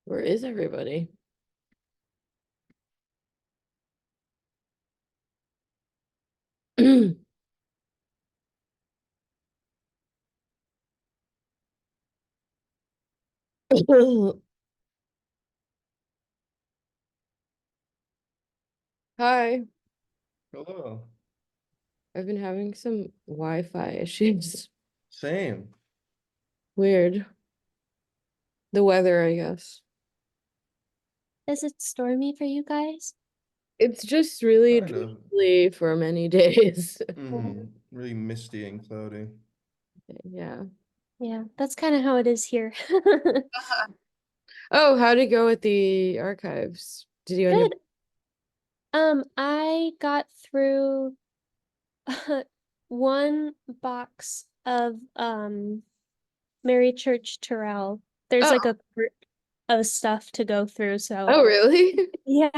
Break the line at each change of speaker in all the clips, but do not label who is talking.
Where is everybody? Hi,
Hello.
I've been having some Wi-Fi issues.
Same.
Weird. The weather, I guess.
Is it stormy for you guys?
It's just really
Kind of.
drizzly for many days.
Really misty and cloudy.
Yeah.
Yeah, that's kind of how it is here.
Oh, how'd it go with the archives? Did you end up?
Good. I got through one box of Mary Church Terrell. There's like
Oh,
a group of stuff to go through, so
oh, really?
yeah,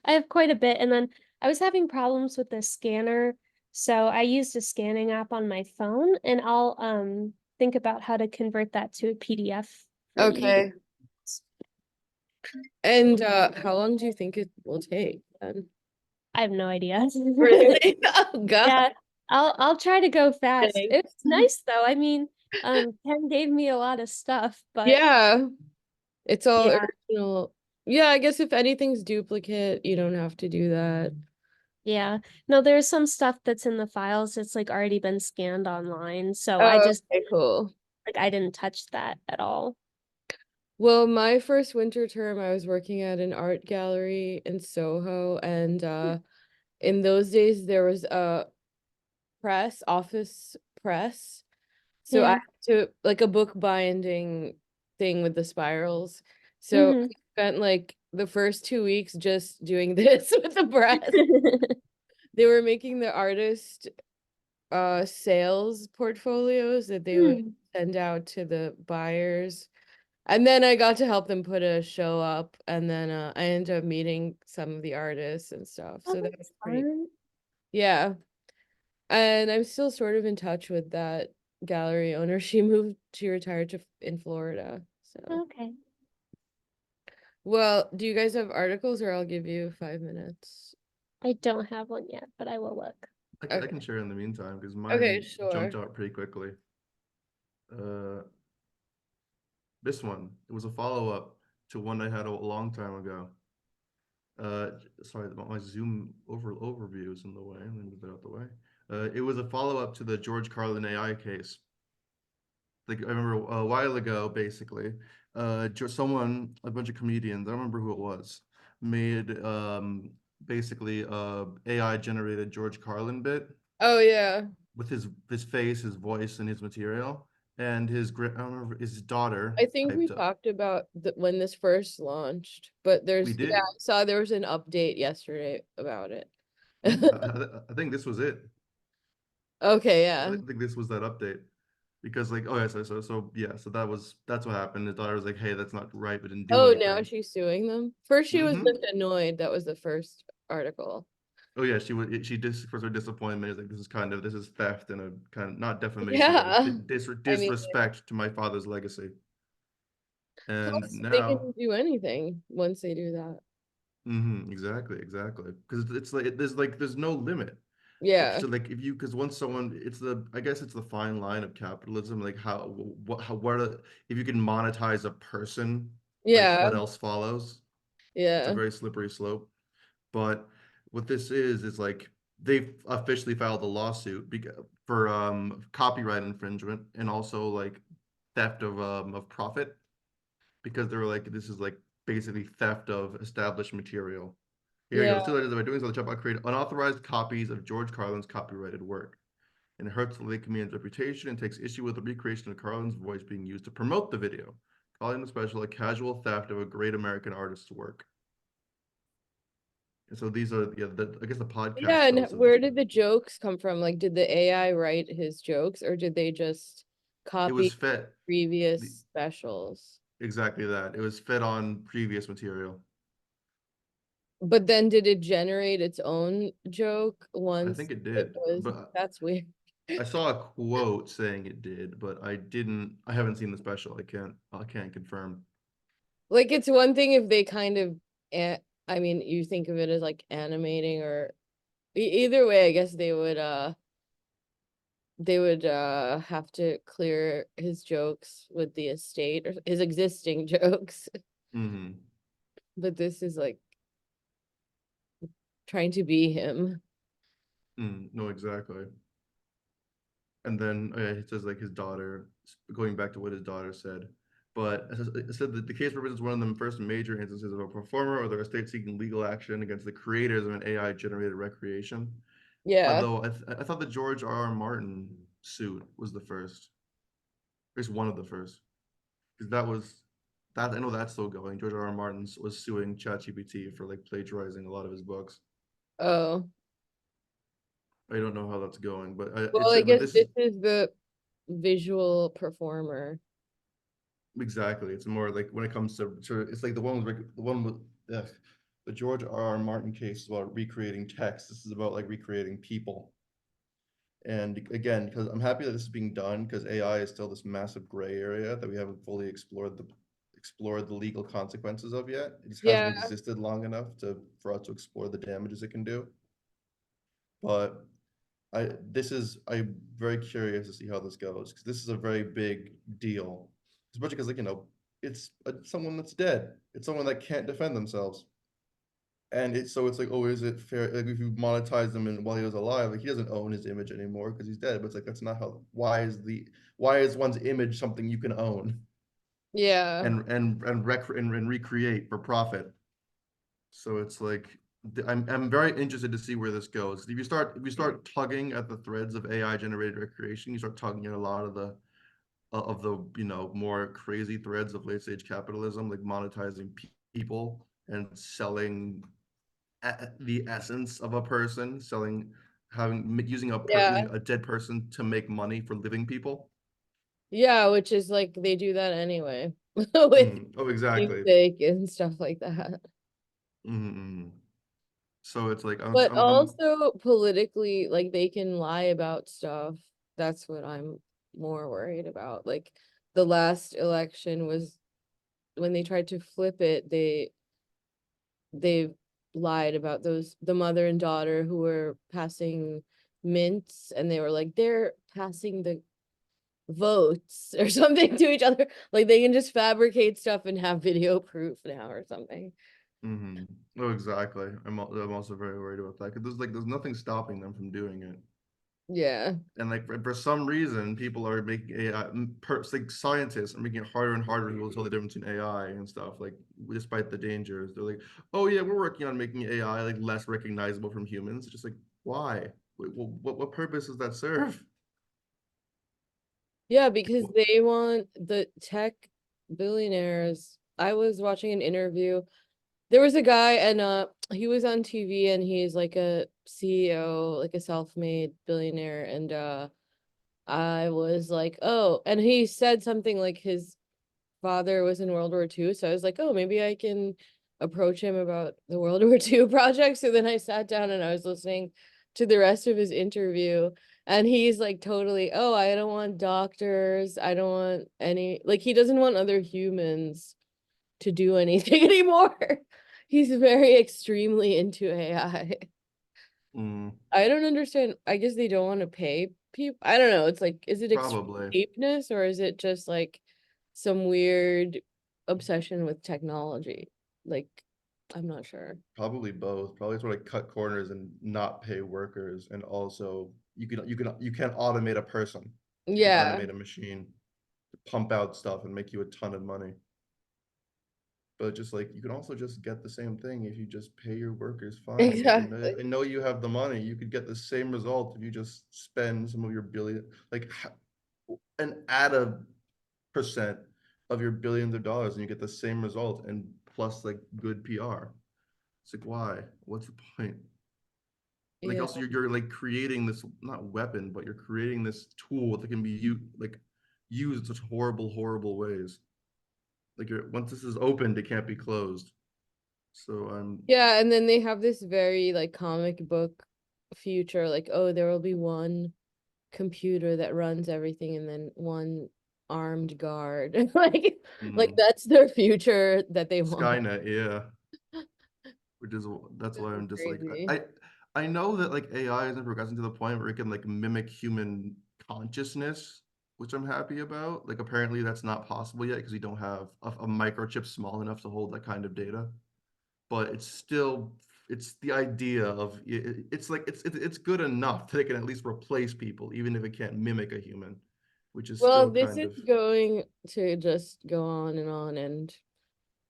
I have quite a bit. And then I was having problems with the scanner, so I used a scanning app on my phone, and I'll think about how to convert that to a PDF for you to.
Okay. And how long do you think it will take then?
I have no idea.
Really? Oh God.
Yeah, I'll try to go fast.
Okay.
It's nice though. I mean, Ken gave me a lot of stuff, but
Yeah, it's all
yeah,
original. Yeah, I guess if anything's duplicate, you don't have to do that.
yeah. No, there's some stuff that's in the files that's like already been scanned online, so I
Oh,
just
okay, cool.
like I didn't touch that at all.
Well, my first winter term, I was working at an art gallery in Soho, and in those days there was a office press. So I
Yeah.
had to like a book binding thing with the spirals. So I
Hmm.
spent like the first 2 weeks just doing this with the press. They were making the artist sales portfolios that they would
Hmm.
send out to the buyers. And then I got to help them put a show up, and then I ended up meeting some of the artists and stuff.
Oh,
So that was
that's
pretty,
fun.
yeah. And I'm still sort of in touch with that gallery owner. She retired in Florida. So,
Okay.
well, do you guys have articles, or I'll give you 5 minutes?
I don't have one yet, but I will look.
I
Okay.
can share in the meantime because
Okay,
mine jumped
sure.
out pretty quickly. Uh, this one, it was a follow-up to one I had a long time ago. Uh, Sorry, my Zoom overview is in the way. Let me move that out the way. It was a follow-up to the George Carlin AI case. Like I remember a while ago, basically, just someone, a bunch of comedians, I don't remember who it was, made basically AI generated George Carlin bit
Oh yeah.
with his face, his voice, and his material, and I don't remember his daughter
I think we
typed up.
talked about when this first launched, but
We
yeah,
did.
I saw there was an update yesterday about it.
I think this was it.
Okay, yeah.
I think this was that update because like oh yeah so that's what happened. His daughter was like, hey, that's not right. We didn't do
Oh, now
anything.
she's suing them. First, she was
Hmm.
just annoyed. That was the first article.
Oh yeah, she expressed her disappointment. Is like this is theft and a kind of not defamation, but
Yeah. I mean,
disrespect to my father's legacy. And
plus they
now,
can do anything once they do that.
exactly, because it's there's no limit.
Yeah.
So like if you because once someone it's the I guess it's the fine line of capitalism. Like what if you can monetize a person, like
Yeah.
what else follows? It's a
Yeah.
very slippery slope. But what this is like they've officially filed a lawsuit for copyright infringement and also like theft of profit because they were like this is like basically theft of established material. Here you
Yeah.
go. The two letters by doing so, the chatbot created unauthorized copies of George Carlin's copyrighted work and it hurts the comedian's reputation and takes issue with the recreation of Carlin's voice being used to promote the video, calling the special a casual theft of a great American artist's work. And so these are I guess the
Yeah.
podcast
And
host of this
where
guy.
did the jokes come from? Like, did the AI write his jokes, or did they just
It was
copy
fed
previous
the,
specials?
exactly that. It was fed on previous material.
But then did it generate its own joke
I
once
think it
it
did,
was?
but
That's weird.
I saw a quote saying it did, but I didn't. I haven't seen the special. I can't confirm.
Like it's one thing if they kind of, I mean, you think of it as like animating or either way, I guess they would have to clear his jokes with the estate or his existing jokes.
Mm-hmm.
But this is like trying to be him.
No, exactly. And then it says like his daughter, going back to what his daughter said, but it said that the case represents one of the first major instances of a performer or their estate seeking legal action against the creators of an AI generated recreation.
Yeah.
Although I thought the George R.R. Martin suit was the first, at least one of the first, because that I know that's still going. George R.R. Martin was suing ChatGPT for like plagiarizing a lot of his books.
Oh.
I don't know how that's going, but
Well,
it's
I
but
guess
this is
this is the visual performer.
exactly. It's more like when it comes to it's like the one with ugh, the George R.R. Martin case is about recreating text. This is about like recreating people. And again, because I'm happy that this is being done, because AI is still this massive gray area that we haven't fully explored the legal consequences of yet. It just hasn't
Yeah.
existed long enough for us to explore the damages it can do. But I'm very curious to see how this goes, because this is a very big deal, especially because it's someone that's dead. It's someone that can't defend themselves, and it's like, oh, is it fair? Like if you monetize him and while he was alive, like he doesn't own his image anymore because he's dead. But it's like that's not how. Why is one's image something you can own
Yeah.
and recreate for profit? So it's like I'm very interested to see where this goes. If you start tugging at the threads of AI generated recreation, you start tugging at a lot of the more crazy threads of late stage capitalism, like monetizing people and selling the essence of a person, using
Yeah.
using a dead person to make money for living people.
Yeah, which is like they do that anyway with
Oh, exactly.
music and stuff like that.
Mm-hmm. So it's like
But also politically, like they can lie about stuff. That's what I'm more worried about. Like the last election was when they tried to flip it, they lied about the mother and daughter who were passing mints and they were like they're passing the votes or something to each other. Like they can just fabricate stuff and have video proof now or something.
Mm-hmm. Oh, exactly. I'm also very worried about that because there's nothing stopping them from doing it.
Yeah.
And like for some reason, people are making AI, like scientists are making it harder and harder for people to tell the difference between AI and stuff. Like despite the dangers, they're like, "Oh yeah, we're working on making AI like less recognizable from humans." It's just like, why? What purpose does that serve?
Yeah, because they want the tech billionaires. I was watching an interview. There was a guy and he was on TV and he's like a CEO, like a self-made billionaire and I was like, "Oh," and he said something like his father was in World War II, so I was like, "Oh, maybe I can approach him about the World War II project." So then I sat down and I was listening to the rest of his interview and he's like totally, "Oh, I don't want doctors. I don't want any like he doesn't want other humans to do anything anymore." He's very extremely into AI.
Mm,
I don't understand. I guess they don't want to pay people. I don't know. It's like, is it extreme
probably,
cheapness or is it just like some weird obsession with technology? Like, I'm not sure.
probably both. Probably sort of cut corners and not pay workers, and also you can automate a person. You can
Yeah,
automate a machine to pump out stuff and make you a ton of money. But just like you can also just get the same thing if you just pay your workers fine. Like
exactly.
I know you have the money, you could get the same result if you just spend some of your and add a percent of your billions of dollars and you get the same result and plus like good PR. It's like why? What's the point? Like
Yeah.
also you're like creating this not weapon, but you're creating this tool that can be used in such horrible ways. Like once this is opened, it can't be closed. So I'm
Yeah, and then they have this very like comic book future, like, oh, there will be one computer that runs everything and then one armed guard. Like
Mm.
that's their future that they want.
Skynet, yeah. That's
This
why
is
I'm just like
crazy.
I know that like AI isn't progressing to the point where it can like mimic human consciousness, which I'm happy about. Like apparently that's not possible yet because we don't have a microchip small enough to hold that kind of data. But it's the idea of it's like it's good enough that it can at least replace people, even if it can't mimic a human, which is
Well,
still
this
kind
is
of
going to just go on, and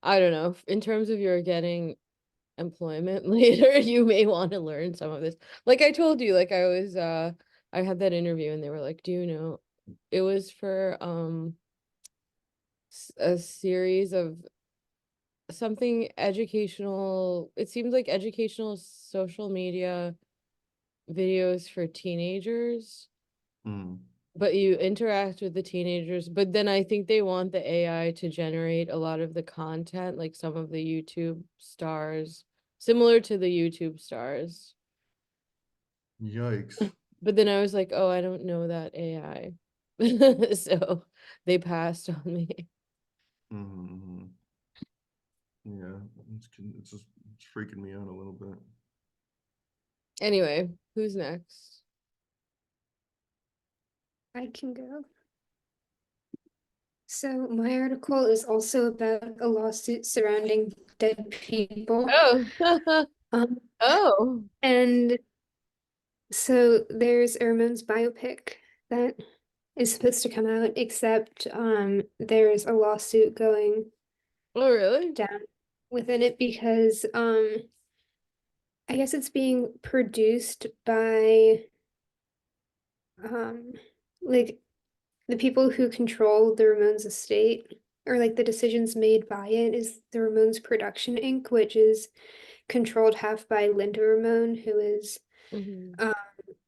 I don't know. In terms of your getting employment later, you may want to learn some of this. Like I told you, like I had that interview and they were like, "Do you know?" It was for a series of something educational. It seems like educational social media videos for teenagers.
mm,
But you interact with the teenagers, but then I think they want the AI to generate a lot of the content, like some of the YouTube stars, similar to the YouTube stars.
yikes.
But then I was like, oh, I don't know that AI. So they passed on me.
Hmm. Yeah, it's just it's freaking me out a little bit.
Anyway, who's next?
I can go. So my article is also about a lawsuit surrounding dead people.
Oh,
Um,
oh,
and so there's a Ramones biopic that is supposed to come out, except there's a lawsuit going
oh, really?
down within it because I guess it's being produced by like the people who control the Ramones estate, or like the decisions made by it, is the Ramones Production Inc., which is controlled half by Linda Ramone, who is
Mhm.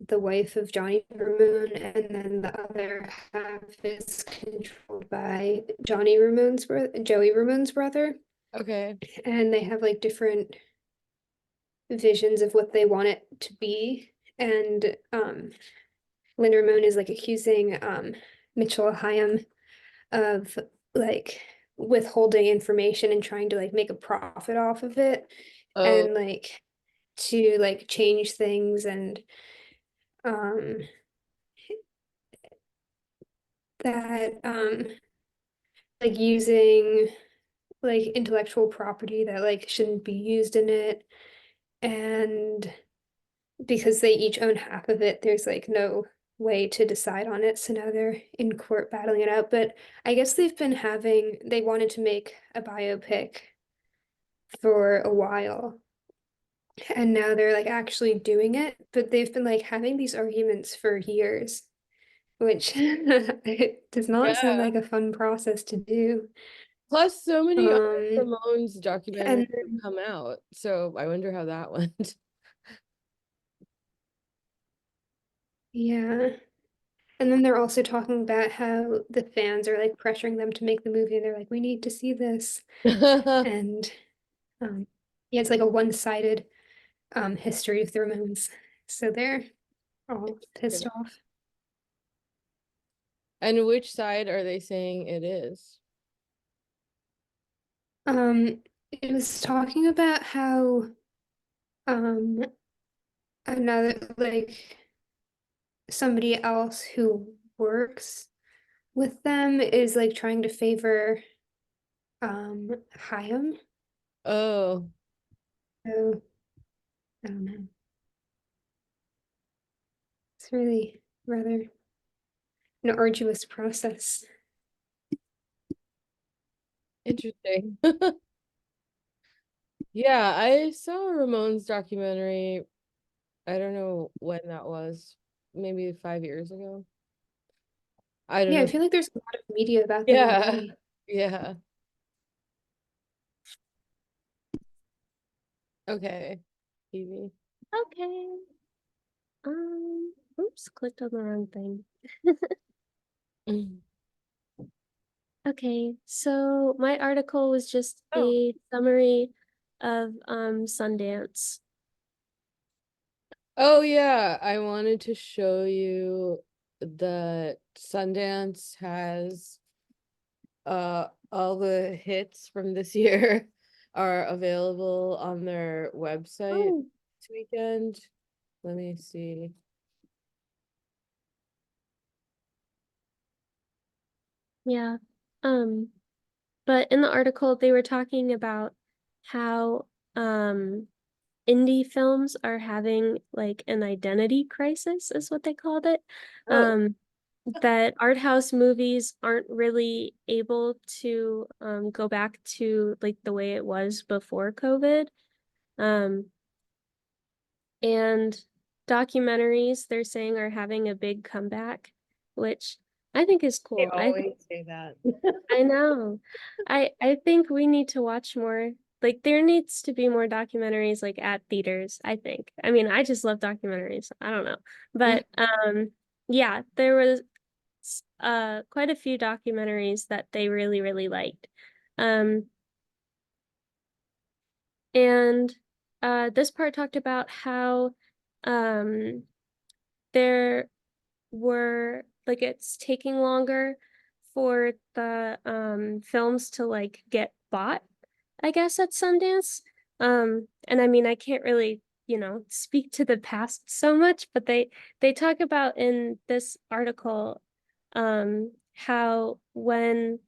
the wife of Johnny Ramone, and then the other half is controlled by Joey Ramone's brother.
Okay.
And they have like different visions of what they want it to be. And Linda Ramone is like accusing Mitchell Hyam of like withholding information and trying to like make a profit off of it,
Oh,
and like to like change things, and um that like using like intellectual property that like shouldn't be used in it, and because they each own half of it, there's like no way to decide on it, so now they're in court battling it out. But I guess they wanted to make a biopic for a while, and now they're like actually doing it, but they've been like having these arguments for years, which it does not sound
yeah.
like a fun process to do.
Plus, so many other
Um,
Ramones documentaries
and
have come out, so I wonder how that went.
yeah, and then they're also talking about how the fans are like pressuring them to make the movie, and they're like, we need to see this. And yeah, it's like a one-sided history of the Ramones, so they're all pissed off.
And which side are they saying it is?
It was talking about how um another like somebody else who works with them is like trying to favor Hyam.
Oh,
So I don't know. It's really rather an arduous process.
interesting. Yeah, I saw a Ramones documentary. I don't know when that was. Maybe 5 years ago. I don't
Yeah, I
know.
feel like there's a lot of media about them
Yeah,
already.
yeah. Okay. Evie.
Okay. Oops, clicked on the wrong thing.
Mm.
Okay, so my article was just
Oh.
a summary of Sundance.
Oh yeah, I wanted to show you that Sundance has all the hits from this year are available on their website
Oh,
this weekend. Let me see.
yeah. Um, but in the article they were talking about how indie films are having like an identity crisis is what they called it.
Oh,
That art house movies aren't really able to go back to like the way it was before COVID. Um, and documentaries they're saying are having a big comeback, which I think is
they
cool.
always say that.
I know. I think we need to watch more. Like there needs to be more documentaries like at theaters, I think. I mean, I just love documentaries. I don't know. But yeah, there was quite a few documentaries that they really really liked. Um and this part talked about how um there were like it's taking longer for the films to like get bought, I guess, at Sundance. And I mean I can't really, speak to the past so much, but they talk about in this article how when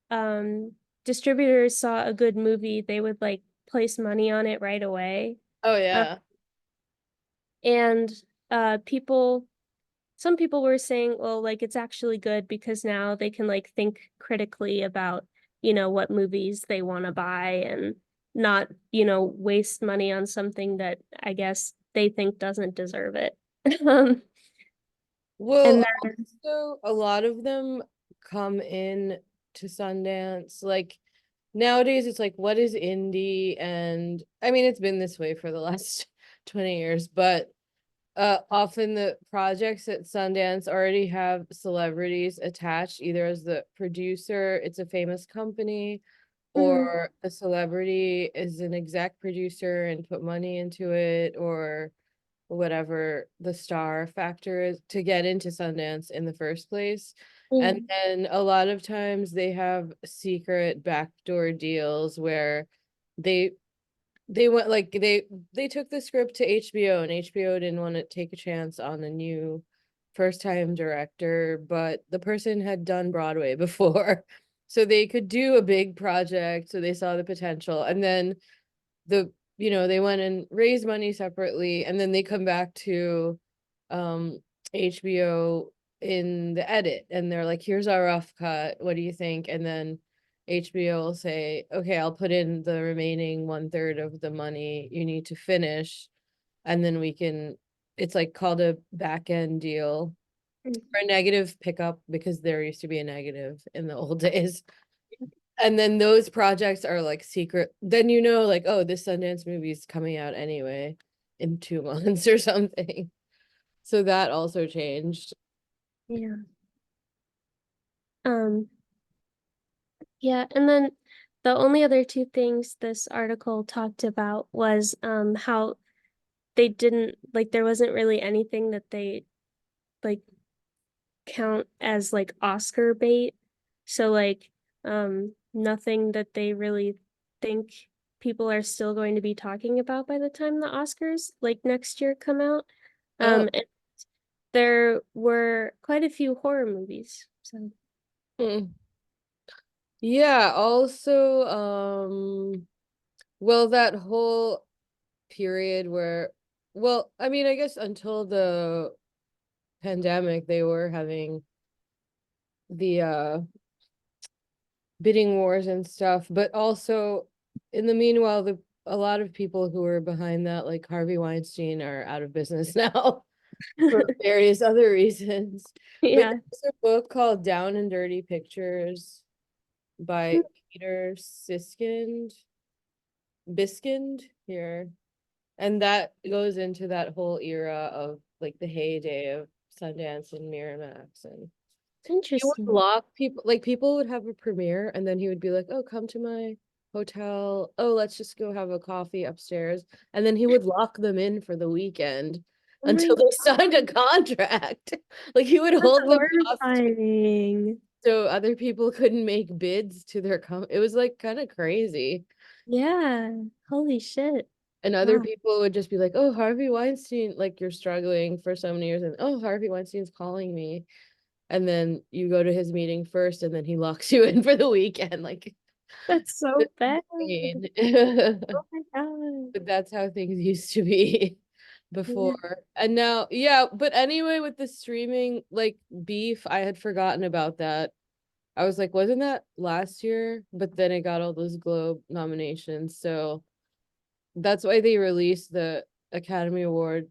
um distributors saw a good movie, they would like place money on it right away.
Oh
Uh,
yeah.
and people some people were saying, well, like it's actually good because now they can like think critically about, what movies they want to buy and not, waste money on something that I guess they think doesn't deserve it. Um, and
Well,
then,
also a lot of them come in to Sundance. Like nowadays it's like what is indie? And I mean it's been this way for the last 20 years, but often the projects at Sundance already have celebrities attached, either as the producer, it's a famous company,
mhm,
or the celebrity is an exec producer and put money into it, or whatever the star factor is to get into Sundance in the first place.
yeah,
And then a lot of times they have secret backdoor deals where they went like they took the script to HBO and HBO didn't want to take a chance on a new first time director, but the person had done Broadway before. So they could do a big project, so they saw the potential. And then they went and raised money separately and then they come back to um HBO in the edit and they're like, here's our rough cut, what do you think? And then HBO will say, okay, I'll put in the remaining 1/3 of the money you need to finish, and then we can, it's like called a back end deal
mm,
or a negative pickup because there used to be a negative in the old days. And then those projects are like secret. Then like, oh, this Sundance movie is coming out anyway in 2 months or something. So that also changed.
yeah. Um, yeah, and then the only other two things this article talked about was how they didn't like there wasn't really anything that they like count as like Oscar bait. So like nothing that they really think people are still going to be talking about by the time the Oscars like next year come out.
Oh,
And there were quite a few horror movies. So
mm. Yeah, also, well, that whole period where, well, I mean, I guess until the pandemic, they were having the bidding wars and stuff, but also in the meanwhile, a lot of people who were behind that, like Harvey Weinstein, are out of business now for various other reasons. But
yeah.
there's a book called Down and Dirty Pictures by Peter Biskind here. And that goes into that whole era of like the heyday of Sundance and Miramax. And he would
Interesting.
lock people, like people would have a premiere and then he would be like, oh, come to my hotel. Oh, let's just go have a coffee upstairs. And then he would lock them in for the weekend.
Oh my
until they signed a contract. Like he would
That's
hold them hostage
horrifying.
so other people couldn't make bids to their it was like kind of crazy.
Yeah. Holy shit.
And other
Wow.
people would just be like, oh, Harvey Weinstein, like you're struggling for so many years, and oh, Harvey Weinstein's calling me. And then you go to his meeting first, and then he locks you in for the weekend. Like,
That's so
it's
bad.
insane.
Oh my god.
But that's how things used to be before. And now, yeah, but anyway, with the streaming like beef, I had forgotten about that. I was like, wasn't that last year? But then it got all those Globe nominations. So that's why they released the Academy Award,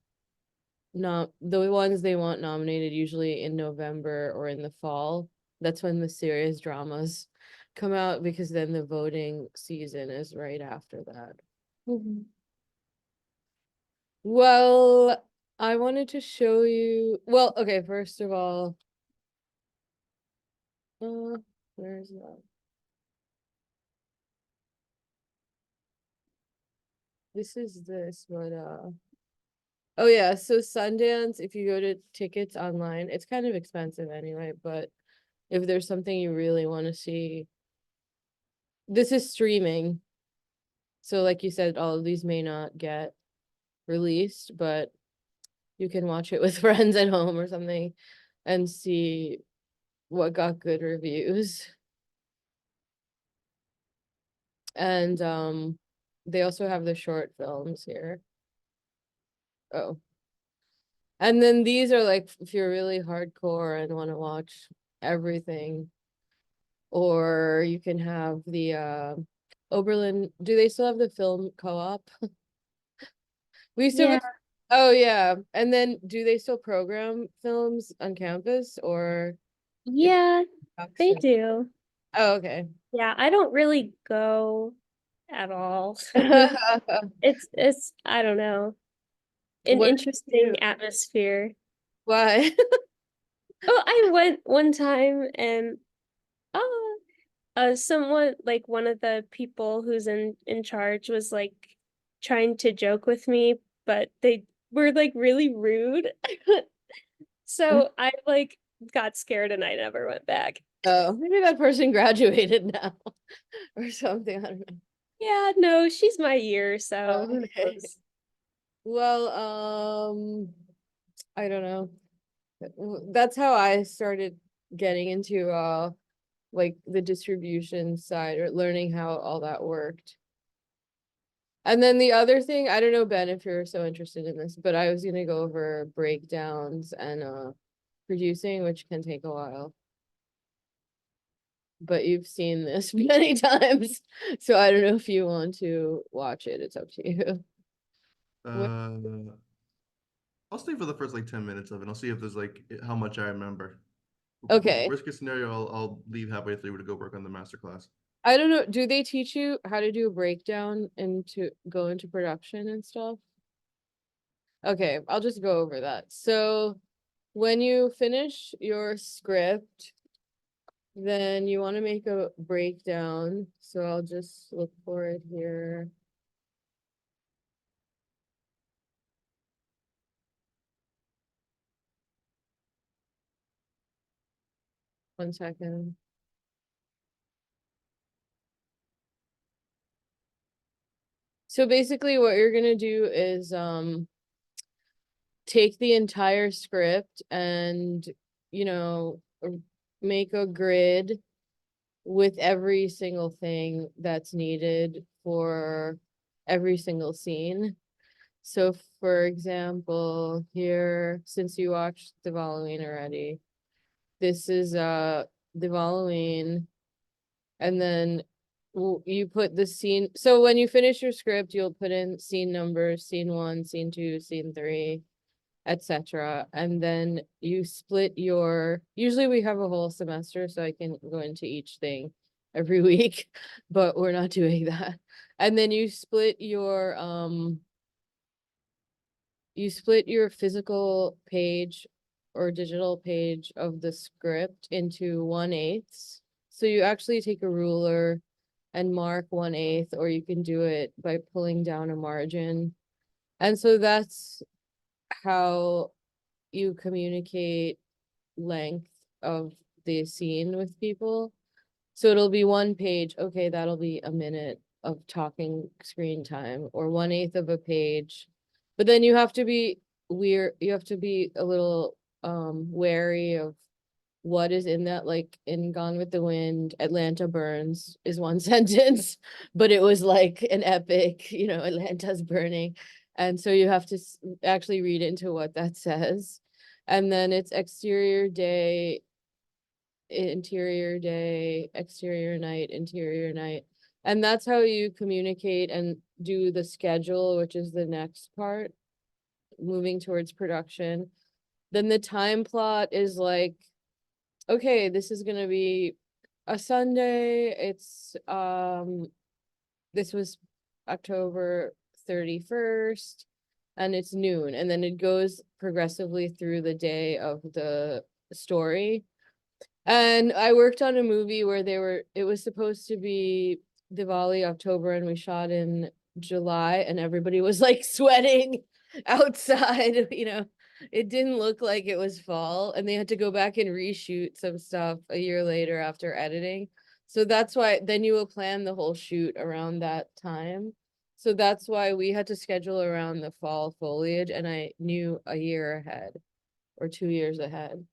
not the ones they want nominated usually in November or in the fall. That's when the serious dramas come out, because then the voting season is right after that.
Mhm.
Well, I wanted to show you, well, okay, first of all, where's that? This is this, but oh yeah, so Sundance, if you go to tickets online, it's kind of expensive anyway, but if there's something you really want to see, this is streaming. So like you said, all of these may not get released, but you can watch it with friends at home or something and see what got good reviews. And they also have the short films here. Oh. And then these are like if you're really hardcore and want to watch everything. Or you can have the Oberlin. Do they still have the film co-op? We used to have
Yeah.
oh yeah. And then do they still program films on campus, or it's
Yeah, they
production?
do.
Oh, okay.
Yeah, I don't really go at all. It's I don't know, an
What do you
interesting
do?
atmosphere.
Why?
Oh, I went one time and someone like one of the people who's in charge was like trying to joke with me, but they were like really rude. So I like got scared and I never went back.
Oh, maybe that person graduated now or something. I don't know.
Yeah, no, she's my year, so who
Okay.
knows?
Well, I don't know. That's how I started getting into like the distribution side, or learning how all that worked. And then the other thing, I don't know, Ben, if you're so interested in this, but I was gonna go over breakdowns and producing, which can take a while. But you've seen this many times, so I don't know if you want to watch it. It's up to you. What-
Uh, I'll stay for the first like 10 minutes of it. I'll see if there's like how much I remember.
Okay.
Worst case scenario, I'll leave halfway through to go work on the master class.
I don't know. Do they teach you how to do a breakdown and to go into production and stuff? Okay, I'll just go over that. So when you finish your script, then you want to make a breakdown. So I'll just look for it here. One second. So basically what you're gonna do is take the entire script and, you know, make a grid with every single thing that's needed for every single scene. So for example, here, since you watched the Halloween already, this is the Halloween, and then you put the scene. So when you finish your script, you'll put in scene numbers, scene 1, scene 2, scene 3, etc. And then you split your, usually we have a whole semester, so I can go into each thing every week, but we're not doing that. And then you split your physical page or digital page of the script into 1/8. So you actually take a ruler and mark 1/8, or you can do it by pulling down a margin. And so that's how you communicate length of the scene with people. So it'll be one page, okay, that'll be a minute of talking screen time, or 1/8 of a page. But then you have to be you have to be a little wary of what is in that. Like in Gone with the Wind, Atlanta burns is one sentence, but it was like an epic, Atlanta's burning. And so you have to actually read into what that says. And then it's exterior day, interior day, exterior night, interior night. And that's how you communicate and do the schedule, which is the next part, moving towards production. Then the time plot is like, okay, this is gonna be a Sunday. It's this was October 31st, and it's noon, and then it goes progressively through the day of the story. And I worked on a movie where it was supposed to be Diwali, October, and we shot in July, and everybody was like sweating outside, It didn't look like it was fall, and they had to go back and reshoot some stuff a year later after editing. So that's why then you will plan the whole shoot around that time. So that's why we had to schedule around the fall foliage, and I knew a year ahead or 2 years ahead.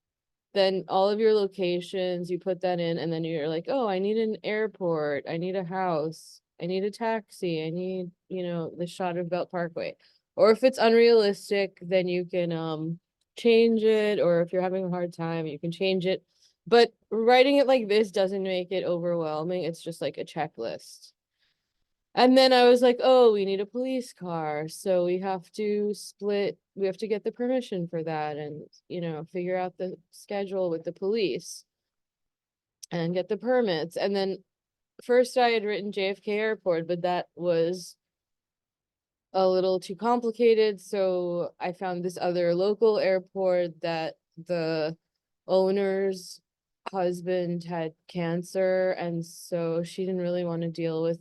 Then all of your locations, you put that in, and then you're like, oh, I need an airport, I need a house, I need a taxi, I need, the shot of Belt Parkway. Or if it's unrealistic, then you can change it, or if you're having a hard time, you can change it. But writing it like this doesn't make it overwhelming. It's just like a checklist. And then I was like, oh, we need a police car. So we have to get the permission for that and, figure out the schedule with the police and get the permits. And then first I had written JFK Airport, but that was a little too complicated. So I found this other local airport that the owner's husband had cancer. And so she didn't really want to deal with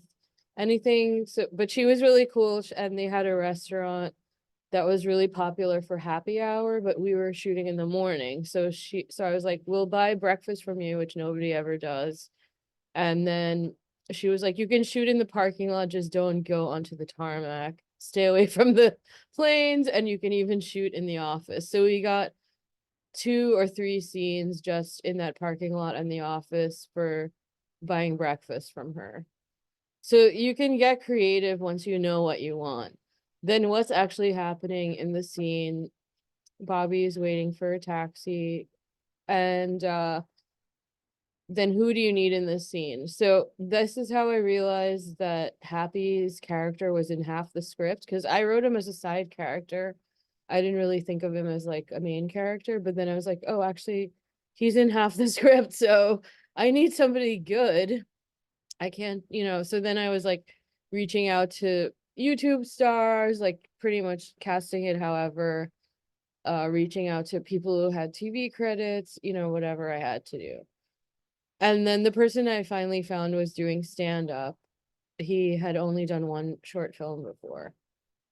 anything. So, but she was really cool, and they had a restaurant that was really popular for happy hour, but we were shooting in the morning. So I was like, we'll buy breakfast from you, which nobody ever does. And then she was like, you can shoot in the parking lot, just don't go onto the tarmac. Stay away from the planes, and you can even shoot in the office. So we got 2 or 3 scenes just in that parking lot and the office for buying breakfast from her. So you can get creative once you know what you want. Then what's actually happening in the scene? Bobby is waiting for a taxi, and then who do you need in this scene? So this is how I realized that Happy's character was in half the script, because I wrote him as a side character. I didn't really think of him as like a main character, but then I was like, oh, actually, he's in half the script, so I need somebody good. I can't, so then I was like reaching out to YouTube stars, like pretty much casting it however, reaching out to people who had TV credits, whatever I had to do. And then the person I finally found was doing stand-up. He had only done one short film before.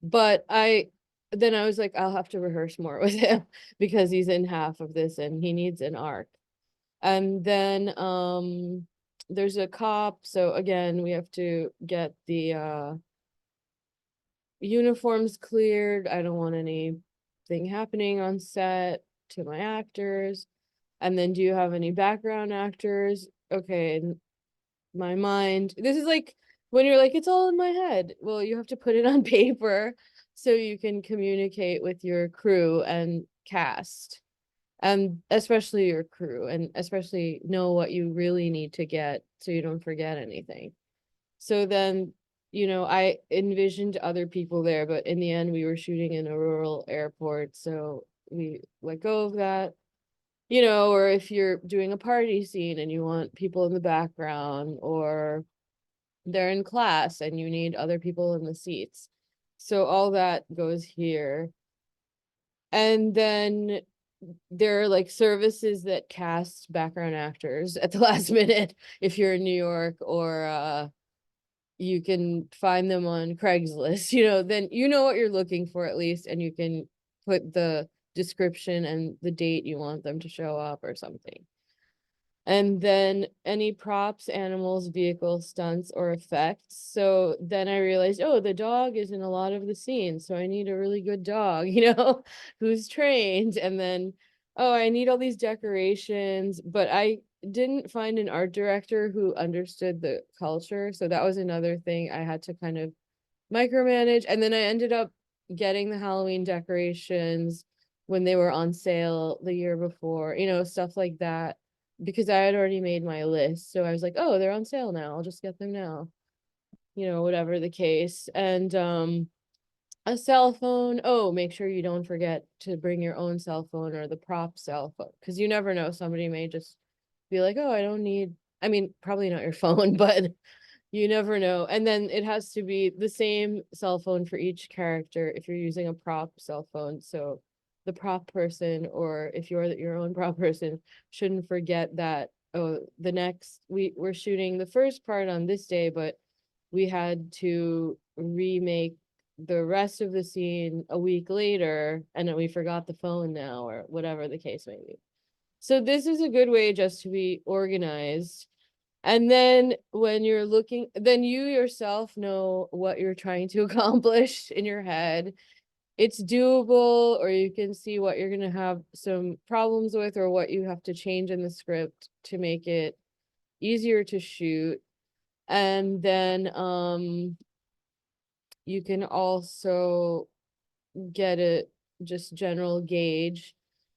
But then I was like, I'll have to rehearse more with him because he's in half of this and he needs an arc. And then there's a cop. So again, we have to get the uniforms cleared. I don't want anything happening on set to my actors. And then do you have any background actors? Okay, in my mind, this is like when you're like, it's all in my head. Well, you have to put it on paper so you can communicate with your crew and cast, and especially your crew, and especially know what you really need to get so you don't forget anything. So then, I envisioned other people there, but in the end, we were shooting in a rural airport, so we let go of that. Or if you're doing a party scene and you want people in the background, or they're in class and you need other people in the seats. So all that goes here. And then there are like services that cast background actors at the last minute if you're in New York, or you can find them on Craigslist, then you know what you're looking for at least, and you can put the description and the date you want them to show up or something. And then any props, animals, vehicles, stunts, or effects. So then I realized, oh, the dog is in a lot of the scenes, so I need a really good dog, who's trained. And then, oh, I need all these decorations, but I didn't find an art director who understood the culture. So that was another thing I had to kind of micromanage. And then I ended up getting the Halloween decorations when they were on sale the year before, stuff like that, because I had already made my list. So I was like, oh, they're on sale now. I'll just get them now, whatever the case. And a cell phone. Oh, make sure you don't forget to bring your own cell phone or the prop cell phone, because you never know. Somebody may just be like, oh, I don't need, I mean, probably not your phone, but you never know. And then it has to be the same cell phone for each character if you're using a prop cell phone. So the prop person, or if you're your own prop person, shouldn't forget that, oh, we're shooting the first part on this day, but we had to remake the rest of the scene a week later, and then we forgot the phone now, or whatever the case may be. So this is a good way just to be organized. And then when you're looking, then you yourself know what you're trying to accomplish in your head. It's doable, or you can see what you're going to have some problems with, or what you have to change in the script to make it easier to shoot. And then you can also get a just general gauge.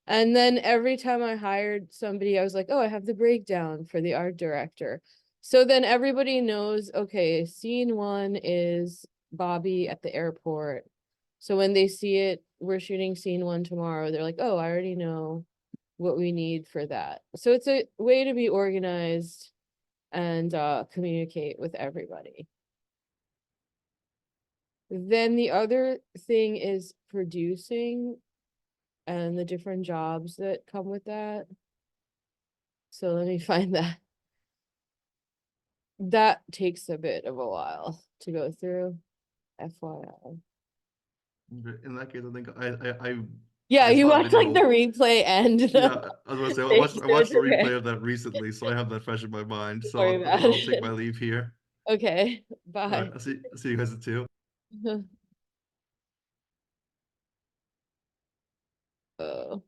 And then every time I hired somebody, I was like, oh, I have the breakdown for the art director. So then everybody knows, okay, scene 1 is Bobby at the airport. So when they see it, we're shooting scene 1 tomorrow, they're like, oh, I already know what we need for that. So it's a way to be organized and communicate with everybody. Then the other thing is producing and the different jobs that come with that. So let me find that. That takes a bit of a while to go through, FYI.
In that case, I think I
Yeah,
I
you
saw a
watch like the
video.
replay and
Yeah, I was gonna say I watched the
Okay.
replay of that recently, so I have that fresh in my mind. So
Sorry
I think
about
I'll take
it.
my leave here.
Okay,
All right,
bye.
I'll see you guys at 2.
Oh.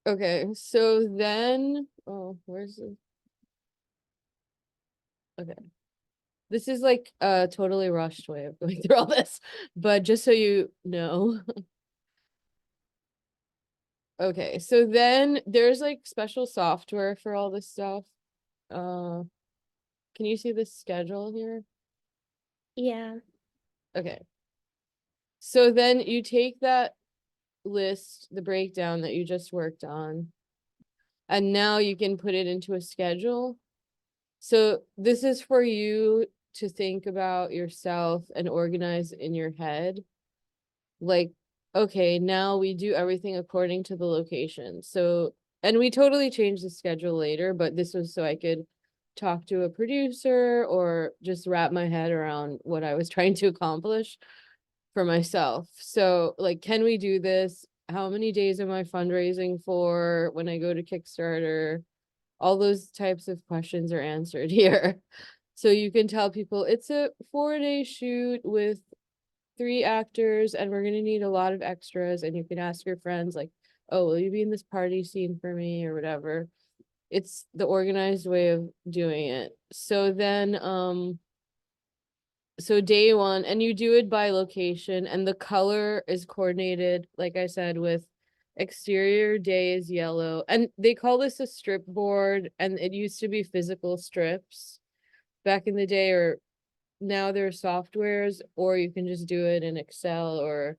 Okay, so then, oh, where's the? Okay. This is like a totally rushed way of going through all this, but just so you know. Okay, so then there's like special software for all this stuff. Can you see the schedule here?
Yeah.
Okay. So then you take that list, the breakdown that you just worked on, and now you can put it into a schedule. So this is for you to think about yourself and organize in your head. Like, okay, now we do everything according to the location. So, and we totally changed the schedule later, but this was so I could talk to a producer or just wrap my head around what I was trying to accomplish for myself. So, like, can we do this? How many days am I fundraising for when I go to Kickstarter? All those types of questions are answered here. So you can tell people it's a 4-day shoot with 3 actors, and we're gonna need a lot of extras. And you can ask your friends, like, oh, will you be in this party scene for me, or whatever. It's the organized way of doing it. So then, so day 1, and you do it by location, and the color is coordinated, like I said, with exterior day is yellow, and they call this a strip board, and it used to be physical strips back in the day, or now there are softwares, or you can just do it in Excel or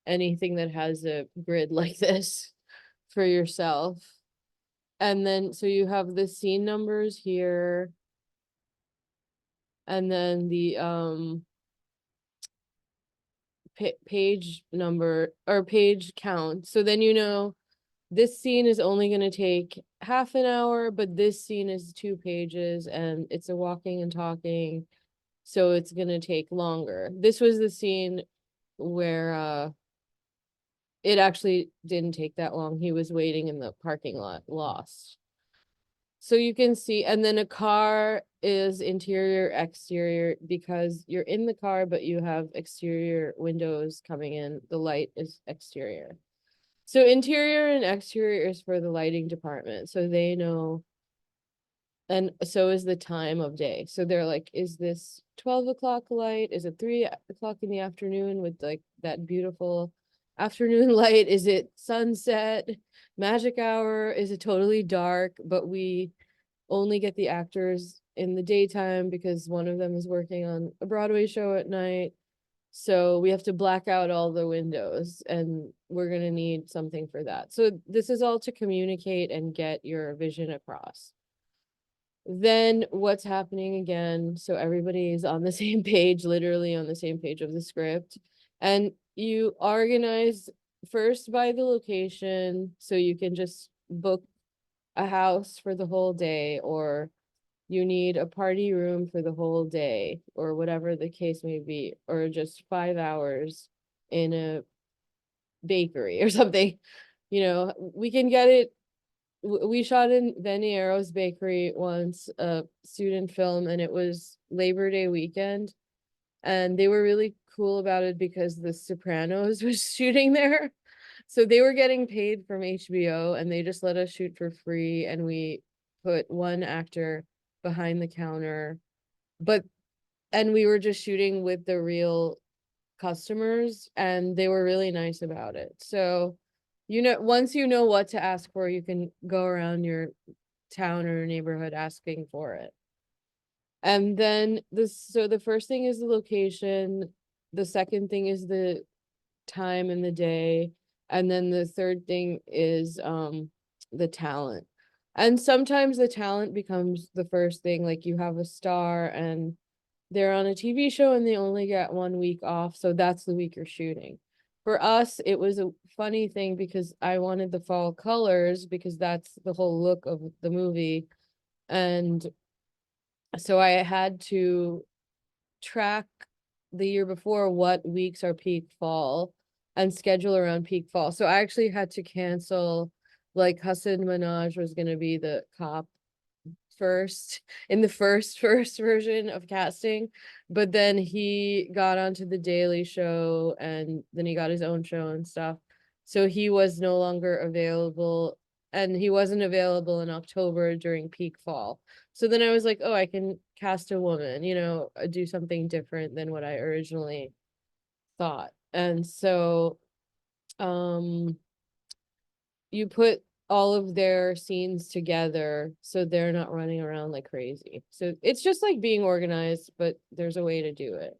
anything that has a grid like this for yourself. And then, so you have the scene numbers here, and then the page number or page count. So then you know this scene is only gonna take half an hour, but this scene is 2 pages and it's a walking and talking, so it's gonna take longer. This was the scene where it actually didn't take that long. He was waiting in the parking lot, lost. So you can see, and then a car is interior, exterior, because you're in the car, but you have exterior windows coming in. The light is exterior. So interior and exterior is for the lighting department, so they know. And so is the time of day. So they're like, is this 12 o'clock light? Is it 3 o'clock in the afternoon with like that beautiful afternoon light? Is it sunset, magic hour? Is it totally dark? But we only get the actors in the daytime because one of them is working on a Broadway show at night. So we have to black out all the windows and we're gonna need something for that. So this is all to communicate and get your vision across. Then what's happening again? So everybody is on the same page, literally on the same page of the script. And you organize first by the location, so you can just book a house for the whole day, or you need a party room for the whole day, or whatever the case may be, or just 5 hours in a bakery or something. You know, we can get it. We shot in Veniero's Bakery once, a student film, and it was Labor Day weekend. And they were really cool about it because The Sopranos was shooting there. So they were getting paid from HBO and they just let us shoot for free. And we put one actor behind the counter, and we were just shooting with the real customers and they were really nice about it. So, you know, once you know what to ask for, you can go around your town or neighborhood asking for it. And then so the first thing is the location, the second thing is the time in the day, and then the third thing is the talent. And sometimes the talent becomes the first thing, like you have a star and they're on a TV show and they only get 1 week off, so that's the week you're shooting. For us, it was a funny thing because I wanted the fall colors because that's the whole look of the movie. And so I had to track the year before what weeks are peak fall and schedule around peak fall. So I actually had to cancel, like Hasan Minhaj was gonna be the cop first in the first version of casting, but then he got onto the Daily Show and then he got his own show and stuff. So he was no longer available, and he wasn't available in October during peak fall. So then I was like, oh, I can cast a woman, you know, do something different than what I originally thought. And so you put all of their scenes together so they're not running around like crazy. So it's just like being organized, but there's a way to do it.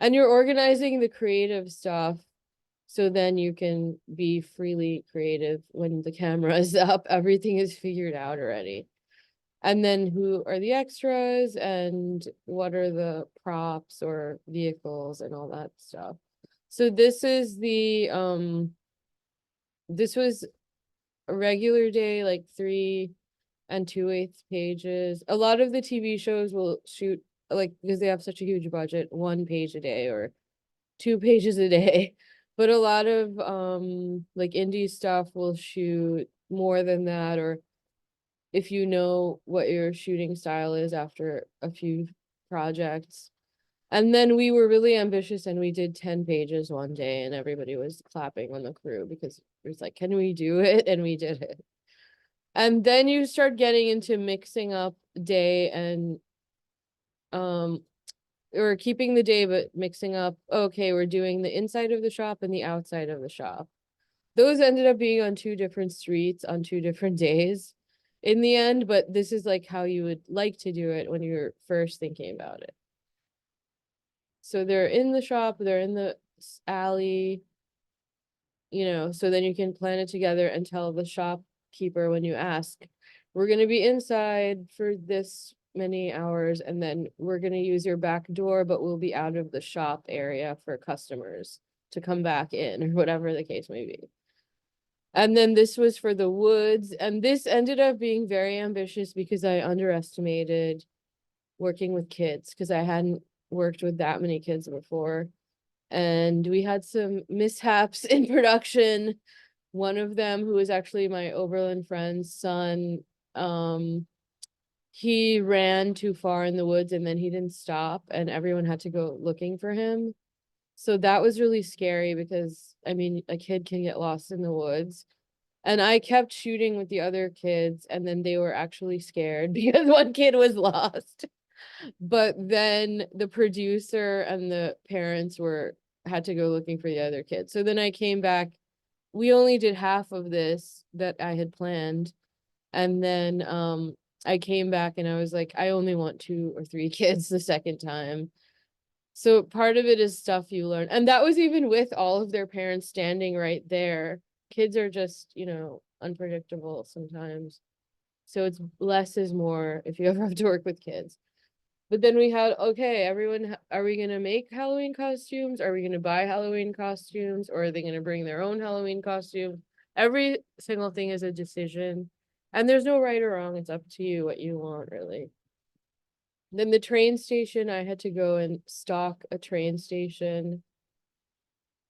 And you're organizing the creative stuff so then you can be freely creative when the camera is up. Everything is figured out already. And then who are the extras and what are the props or vehicles and all that stuff. So this is the this was a regular day, like 3 2/8 pages. A lot of the TV shows will shoot, like, because they have such a huge budget, 1 page a day or 2 pages a day. But a lot of like indie stuff will shoot more than that, or if you know what your shooting style is after a few projects. And then we were really ambitious and we did 10 pages one day and everybody was clapping on the crew because it was like, can we do it? And we did it. And then you start getting into mixing up day and or keeping the day but mixing up, okay, we're doing the inside of the shop and the outside of the shop. Those ended up being on 2 different streets on 2 different days in the end, but this is like how you would like to do it when you're first thinking about it. So they're in the shop, they're in the alley, you know, so then you can plan it together and tell the shopkeeper when you ask, we're gonna be inside for this many hours and then we're gonna use your back door, but we'll be out of the shop area for customers to come back in or whatever the case may be. And then this was for the woods, and this ended up being very ambitious because I underestimated working with kids, because I hadn't worked with that many kids before. And we had some mishaps in production. One of them, who was actually my Oberlin friend's son, he ran too far in the woods and then he didn't stop, and everyone had to go looking for him. So that was really scary because, I mean, a kid can get lost in the woods. And I kept shooting with the other kids, and then they were actually scared because one kid was lost. But then the producer and the parents had to go looking for the other kids. So then I came back. We only did half of this that I had planned. And then I came back and I was like, I only want 2 or 3 kids the second time. So part of it is stuff you learn. And that was even with all of their parents standing right there. Kids are just, unpredictable sometimes. So it's less is more if you ever have to work with kids. But then we had, okay, everyone, are we gonna make Halloween costumes? Are we gonna buy Halloween costumes? Or are they gonna bring their own Halloween costume? Every single thing is a decision. And there's no right or wrong. It's up to you what you want, really. Then the train station, I had to go and stock a train station.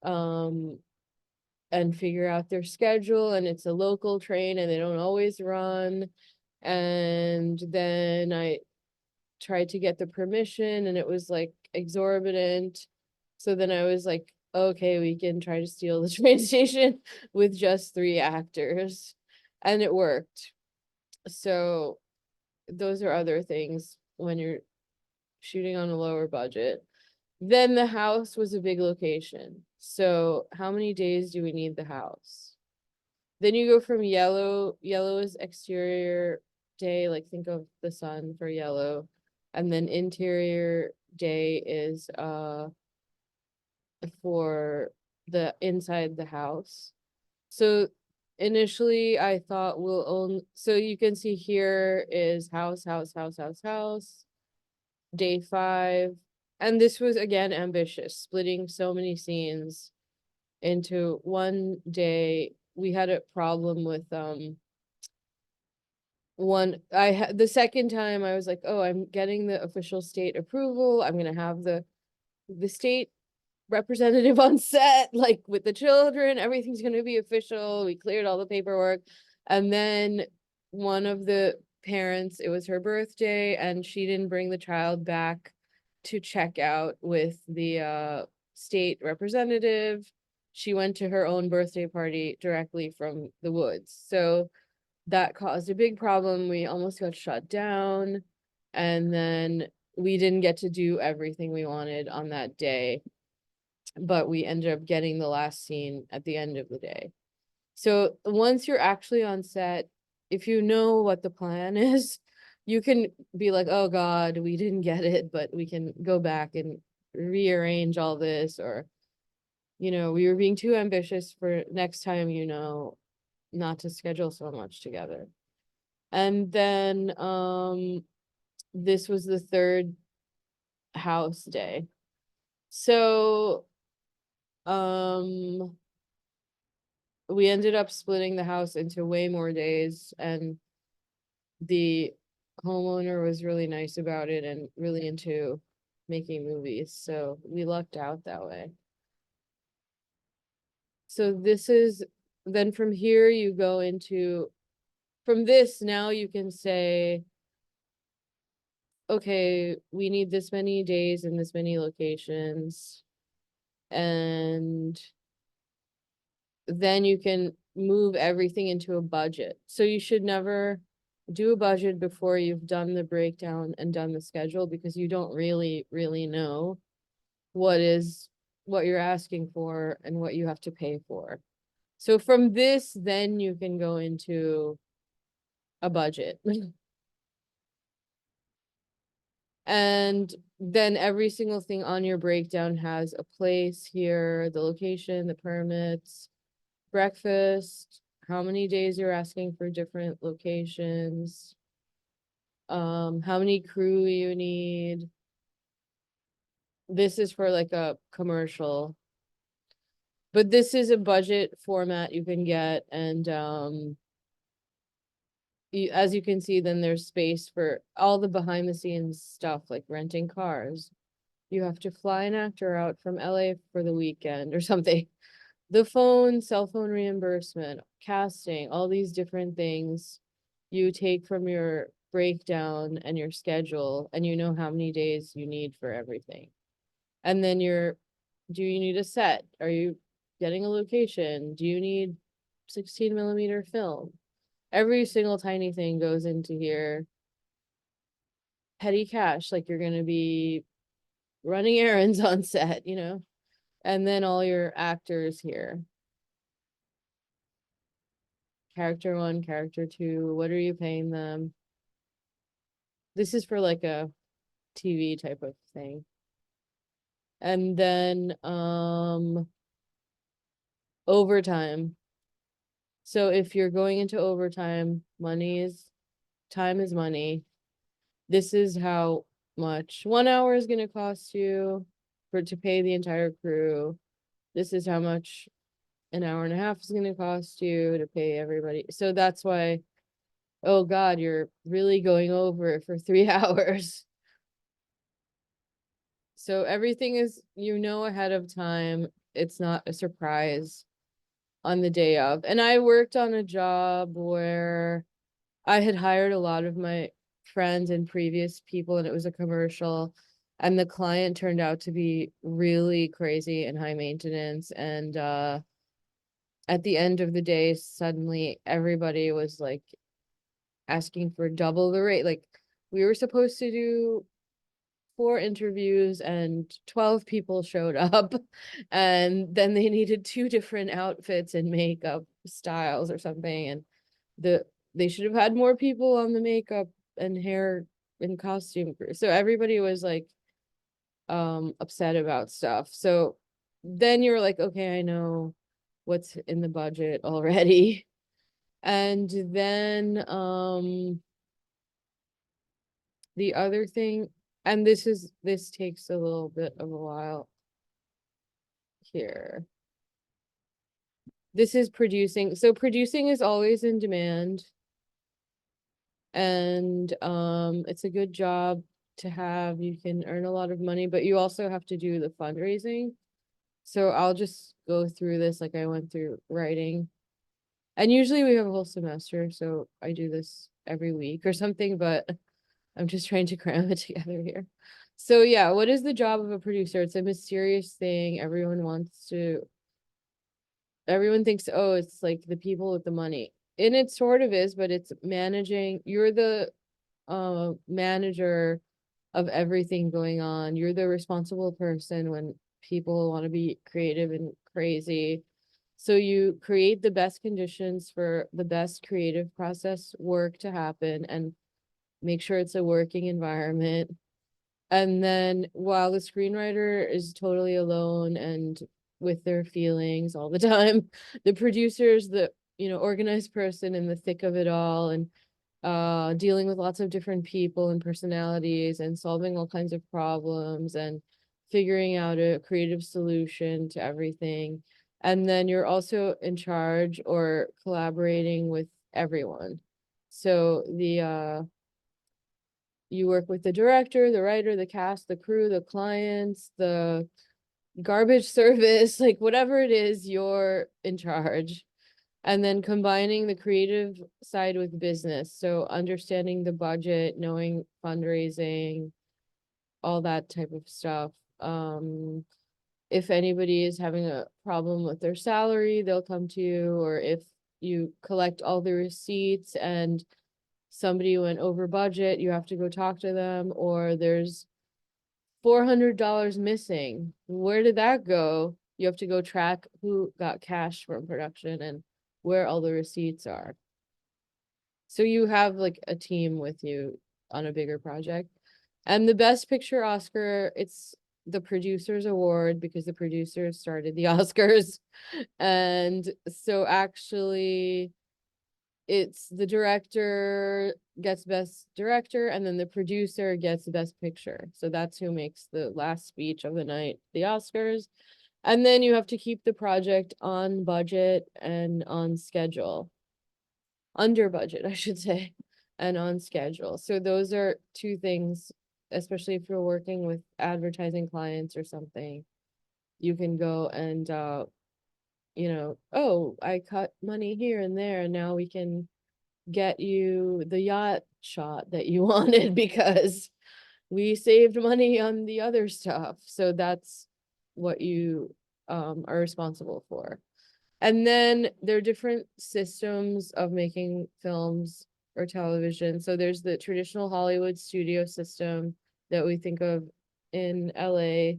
And figure out their schedule, and it's a local train and they don't always run. And then I tried to get the permission and it was like exorbitant. So then I was like, okay, we can try to steal the train station with just 3 actors. And it worked. So those are other things when you're shooting on a lower budget. Then the house was a big location. So how many days do we need the house? Then you go from yellow is exterior day, like think of the sun for yellow. And then interior day is for the inside the house. So initially I thought we'll own, so you can see here is house. Day 5. And this was again ambitious, splitting so many scenes into one day. We had a problem with the second time I was like, oh, I'm getting the official state approval. I'm gonna have the state representative on set, like with the children, everything's gonna be official. We cleared all the paperwork. And then one of the parents, it was her birthday and she didn't bring the child back to check out with the state representative. She went to her own birthday party directly from the woods. So that caused a big problem. We almost got shut down. And then we didn't get to do everything we wanted on that day. But we ended up getting the last scene at the end of the day. So once you're actually on set, if you know what the plan is, you can be like, oh God, we didn't get it, but we can go back and rearrange all this, or, we were being too ambitious for next time, not to schedule so much together. And then this was the 3rd house day. So we ended up splitting the house into way more days, and the homeowner was really nice about it and really into making movies, so we lucked out that way. So this is, then from here you go into, from this now you can say, okay, we need this many days in this many locations. And then you can move everything into a budget. So you should never do a budget before you've done the breakdown and done the schedule, because you don't really know what you're asking for and what you have to pay for. So from this, then you can go into a budget. And then every single thing on your breakdown has a place here, the location, the permits, breakfast, how many days you're asking for different locations, how many crew you need. This is for like a commercial. But this is a budget format you can get, and as you can see, then there's space for all the behind the scenes stuff, like renting cars. You have to fly an actor out from LA for the weekend or something. The cell phone reimbursement, casting, all these different things you take from your breakdown and your schedule, and you know how many days you need for everything. And then do you need a set? Are you getting a location? Do you need 16mm film? Every single tiny thing goes into here. Petty cash, like you're gonna be running errands on set, you know? And then all your actors here. Character 1, character 2, what are you paying them? This is for like a TV type of thing. And then overtime. So if you're going into overtime, time is money. This is how much 1 hour is gonna cost you to pay the entire crew. This is how much an hour and a half is gonna cost you to pay everybody. So that's why, oh God, you're really going over it for 3 hours. So everything is, ahead of time. It's not a surprise on the day of. And I worked on a job where I had hired a lot of my friends and previous people, and it was a commercial, and the client turned out to be really crazy and high maintenance. And at the end of the day, suddenly everybody was like asking for double the rate. Like, we were supposed to do 4 interviews and 12 people showed up, and then they needed 2 different outfits and makeup styles or something, and they should have had more people on the makeup and hair and costume crew. So everybody was like upset about stuff. So then you're like, okay, I know what's in the budget already. And then the other thing, and this takes a little bit of a while here. This is producing. So producing is always in demand. And it's a good job to have. You can earn a lot of money, but you also have to do the fundraising. So I'll just go through this like I went through writing. And usually we have a whole semester, so I do this every week or something, but I'm just trying to cram it together here. So yeah, what is the job of a producer? It's a mysterious thing. Everyone thinks, oh, it's like the people with the money. And it sort of is, but it's managing. You're the manager of everything going on. You're the responsible person when people want to be creative and crazy. So you create the best conditions for the best creative process work to happen and make sure it's a working environment. And then while the screenwriter is totally alone and with their feelings all the time, the producer's the, organized person in the thick of it all, and dealing with lots of different people and personalities and solving all kinds of problems and figuring out a creative solution to everything. And then you're also in charge or collaborating with everyone. So you work with the director, the writer, the cast, the crew, the clients, the garbage service, like whatever it is, you're in charge. And then combining the creative side with business. So understanding the budget, knowing fundraising, all that type of stuff. If anybody is having a problem with their salary, they'll come to you, or if you collect all the receipts and somebody went over budget, you have to go talk to them, or there's $400 missing. Where did that go? You have to go track who got cash from production and where all the receipts are. So you have like a team with you on a bigger project. And the Best Picture Oscar, it's the producer's award because the producers started the Oscars. And so actually it's the director gets Best Director, and then the producer gets Best Picture. So that's who makes the last speech of the night, the Oscars. And then you have to keep the project on budget and on schedule. Under budget, I should say, and on schedule. So those are two things, especially if you're working with advertising clients or something. You can go and oh, I cut money here and there, and now we can get you the yacht shot that you wanted because we saved money on the other stuff. So that's what you are responsible for. And then there are different systems of making films or television. So there's the traditional Hollywood studio system that we think of in LA.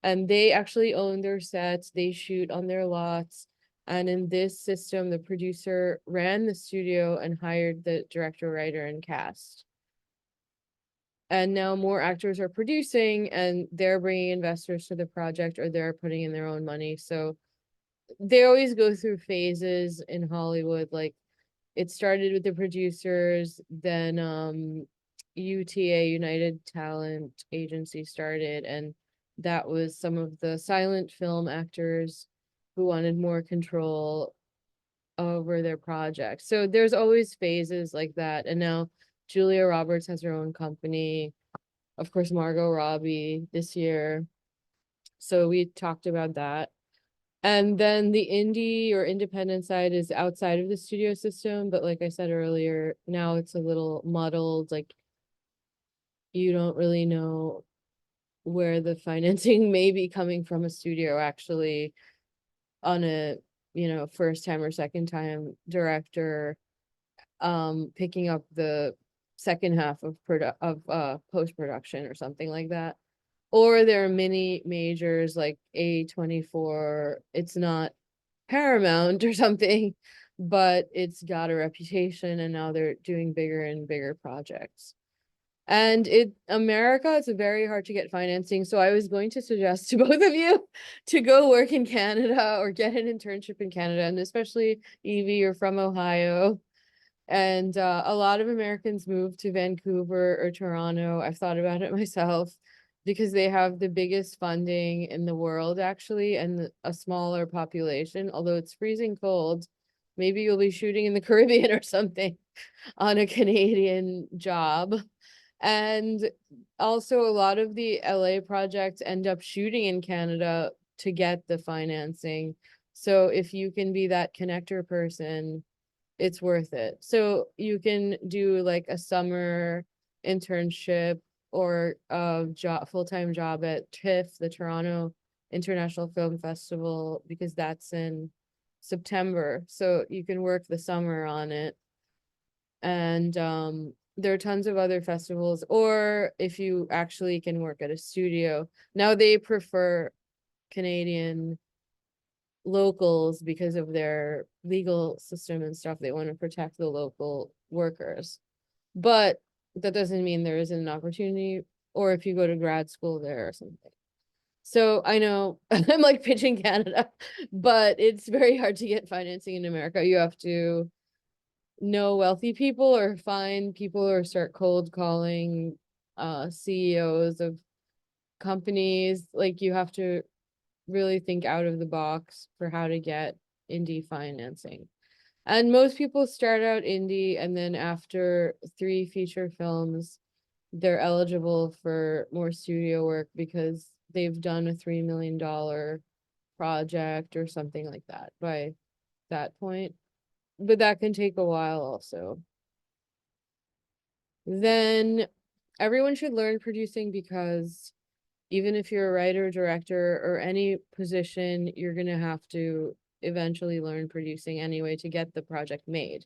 And they actually own their sets, they shoot on their lots. And in this system, the producer ran the studio and hired the director, writer, and cast. And now more actors are producing and they're bringing investors to the project or they're putting in their own money. So they always go through phases in Hollywood. Like it started with the producers, then UTA, United Talent Agency, started, and that was some of the silent film actors who wanted more control over their projects. So there's always phases like that. And now Julia Roberts has her own company. Of course, Margot Robbie this year. So we talked about that. And then the indie or independent side is outside of the studio system. But like I said earlier, now it's a little muddled. Like you don't really know where the financing may be coming from a studio actually on a, first time or second time director picking up the second half of post-production or something like that. Or there are mini majors like A24. It's not Paramount or something, but it's got a reputation and now they're doing bigger and bigger projects. And America, it's very hard to get financing. So I was going to suggest to both of you to go work in Canada or get an internship in Canada, and especially Evie, you're from Ohio. And a lot of Americans move to Vancouver or Toronto. I've thought about it myself because they have the biggest funding in the world, actually, and a smaller population, although it's freezing cold. Maybe you'll be shooting in the Caribbean or something on a Canadian job. And also, a lot of the LA projects end up shooting in Canada to get the financing. So if you can be that connector person, it's worth it. So you can do like a summer internship or a job, full-time job at TIFF, the Toronto International Film Festival, because that's in September. So you can work the summer on it. And there are tons of other festivals, or if you actually can work at a studio. Now they prefer Canadian locals because of their legal system and stuff. They want to protect the local workers. But that doesn't mean there isn't an opportunity, or if you go to grad school there or something. So I know I'm like pitching Canada, but it's very hard to get financing in America. You have to know wealthy people or find people or start cold calling CEOs of companies. Like you have to really think out of the box for how to get indie financing. And most people start out indie, and then after 3 feature films, they're eligible for more studio work because they've done a $3 million project or something like that by that point. But that can take a while also. Then everyone should learn producing because even if you're a writer, director, or any position, you're gonna have to eventually learn producing anyway to get the project made.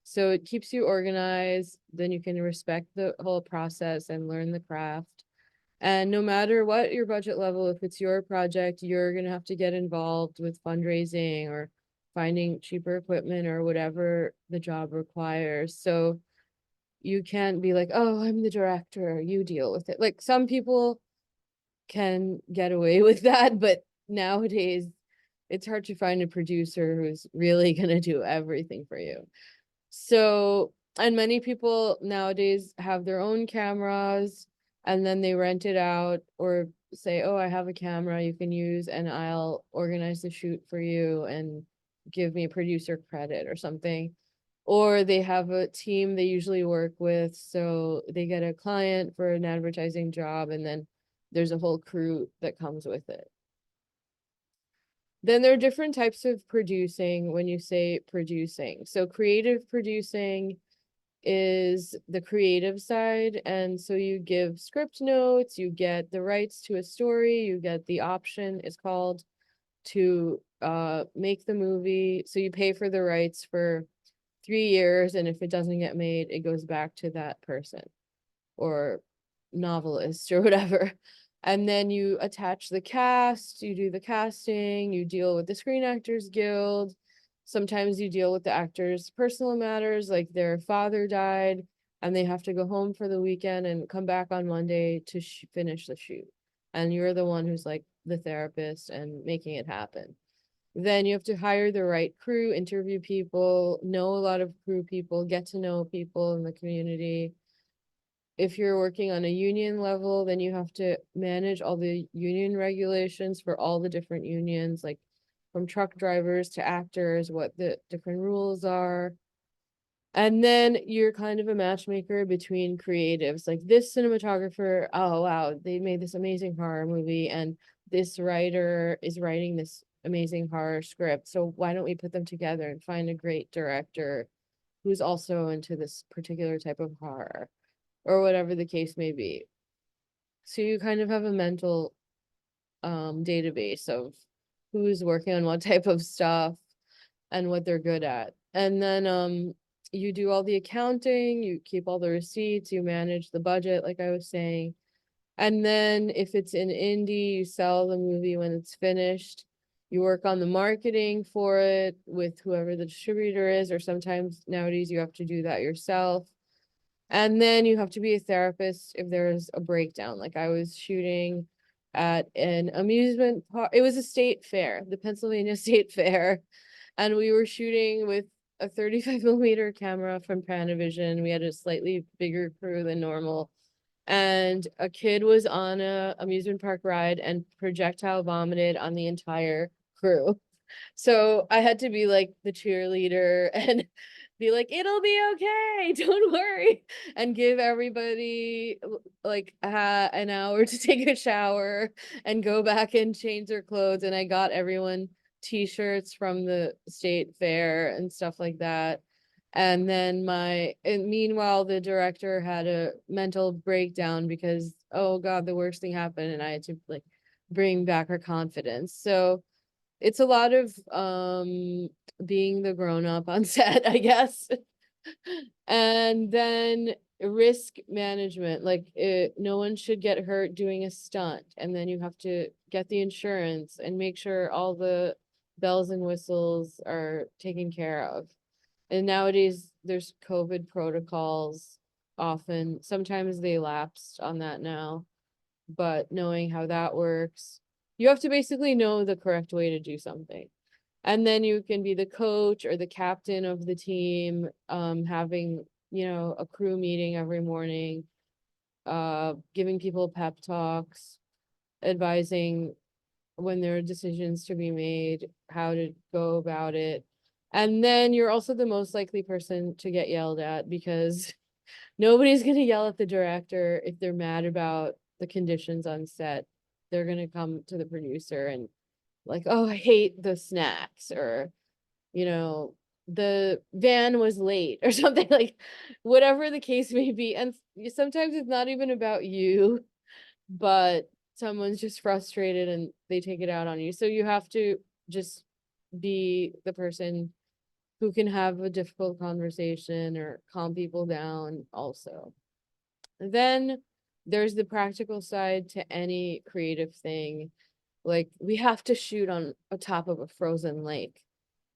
So it keeps you organized, then you can respect the whole process and learn the craft. And no matter what your budget level, if it's your project, you're gonna have to get involved with fundraising or finding cheaper equipment or whatever the job requires. So you can't be like, oh, I'm the director, you deal with it. Like some people can get away with that, but nowadays it's hard to find a producer who's really gonna do everything for you. So, and many people nowadays have their own cameras and then they rent it out or say, oh, I have a camera you can use and I'll organize the shoot for you and give me producer credit or something. Or they have a team they usually work with, so they get a client for an advertising job and then there's a whole crew that comes with it. Then there are different types of producing when you say producing. So creative producing is the creative side. And so you give script notes, you get the rights to a story, you get the option, it's called, to make the movie. So you pay for the rights for 3 years, and if it doesn't get made, it goes back to that person or novelist or whatever. And then you attach the cast, you do the casting, you deal with the Screen Actors Guild. Sometimes you deal with the actors' personal matters, like their father died and they have to go home for the weekend and come back on Monday to finish the shoot. And you're the one who's like the therapist and making it happen. Then you have to hire the right crew, interview people, know a lot of crew people, get to know people in the community. If you're working on a union level, then you have to manage all the union regulations for all the different unions, like from truck drivers to actors, what the different rules are. And then you're kind of a matchmaker between creatives, like this cinematographer, oh wow, they made this amazing horror movie, and this writer is writing this amazing horror script. So why don't we put them together and find a great director who's also into this particular type of horror, or whatever the case may be. So you kind of have a mental database of who's working on what type of stuff and what they're good at. And then you do all the accounting, you keep all the receipts, you manage the budget, like I was saying. And then if it's an indie, you sell the movie when it's finished. You work on the marketing for it with whoever the distributor is, or sometimes nowadays you have to do that yourself. And then you have to be a therapist if there's a breakdown. Like I was shooting at an amusement park. It was a state fair, the Pennsylvania State Fair. And we were shooting with a 35mm camera from Panavision. We had a slightly bigger crew than normal. And a kid was on a amusement park ride and projectile vomited on the entire crew. So I had to be like the cheerleader and be like, it'll be okay, don't worry, and give everybody like an hour to take a shower and go back and change their clothes. And I got everyone t-shirts from the state fair and stuff like that. And then meanwhile, the director had a mental breakdown because, oh God, the worst thing happened and I had to like bring back her confidence. So it's a lot of being the grown up on set, I guess. And then risk management, like no one should get hurt doing a stunt. And then you have to get the insurance and make sure all the bells and whistles are taken care of. And nowadays there's COVID protocols often. Sometimes they lapsed on that now, but knowing how that works, you have to basically know the correct way to do something. And then you can be the coach or the captain of the team, having, a crew meeting every morning, giving people pep talks, advising when there are decisions to be made, how to go about it. And then you're also the most likely person to get yelled at because nobody's gonna yell at the director if they're mad about the conditions on set. They're gonna come to the producer and like, oh, I hate the snacks, or, the van was late or something, like whatever the case may be. And sometimes it's not even about you, but someone's just frustrated and they take it out on you. So you have to just be the person who can have a difficult conversation or calm people down also. Then there's the practical side to any creative thing. Like we have to shoot on top of a frozen lake.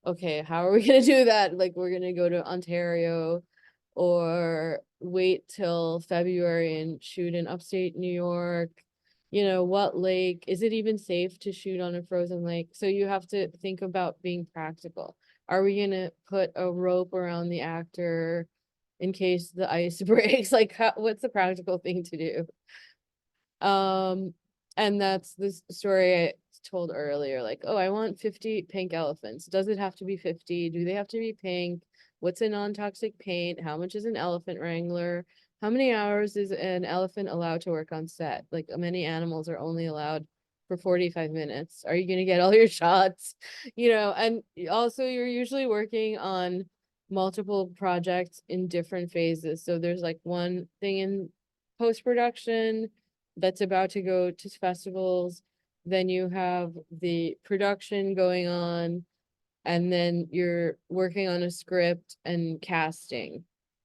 Okay, how are we gonna do that? Like we're gonna go to Ontario or wait till February and shoot in upstate New York. What lake? Is it even safe to shoot on a frozen lake? So you have to think about being practical. Are we gonna put a rope around the actor in case the ice breaks? Like what's the practical thing to do? And that's this story I told earlier, like, oh, I want 50 pink elephants. Does it have to be 50? Do they have to be pink? What's a non-toxic paint? How much is an elephant wrangler? How many hours is an elephant allowed to work on set? Like, many animals are only allowed for 45 minutes. Are you gonna get all your shots? And also you're usually working on multiple projects in different phases. So there's like one thing in post-production that's about to go to festivals. Then you have the production going on, and then you're working on a script and casting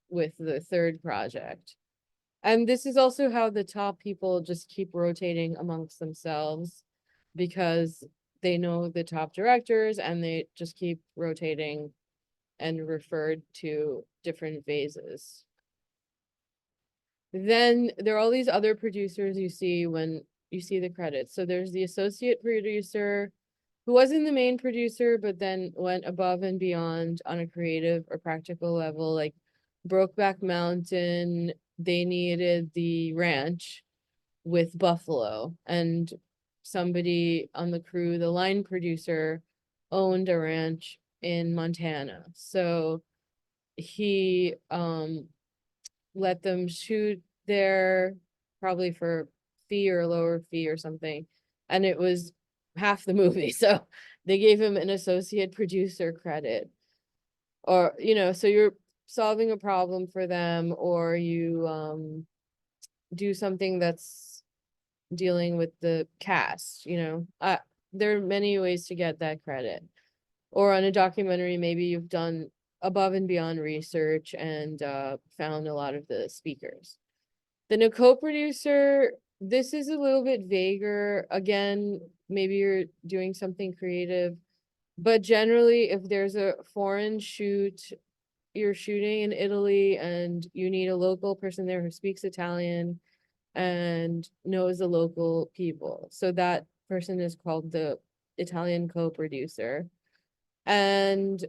with the third project. And this is also how the top people just keep rotating amongst themselves, because they know the top directors and they just keep rotating and referred to different phases. Then there are all these other producers you see when you see the credits. So there's the associate producer who wasn't the main producer, but then went above and beyond on a creative or practical level. Like Brokeback Mountain, they needed the ranch with buffalo, and somebody on the crew, the line producer, owned a ranch in Montana. So he let them shoot there, probably for fee or lower fee or something. And it was half the movie. So they gave him an associate producer credit. Or, so you're solving a problem for them, or you do something that's dealing with the cast, there are many ways to get that credit. Or on a documentary, maybe you've done above and beyond research and found a lot of the speakers. Then a co-producer, this is a little bit vaguer. Again, maybe you're doing something creative, but generally if there's a foreign shoot, you're shooting in Italy and you need a local person there who speaks Italian and knows the local people. So that person is called the Italian co-producer. And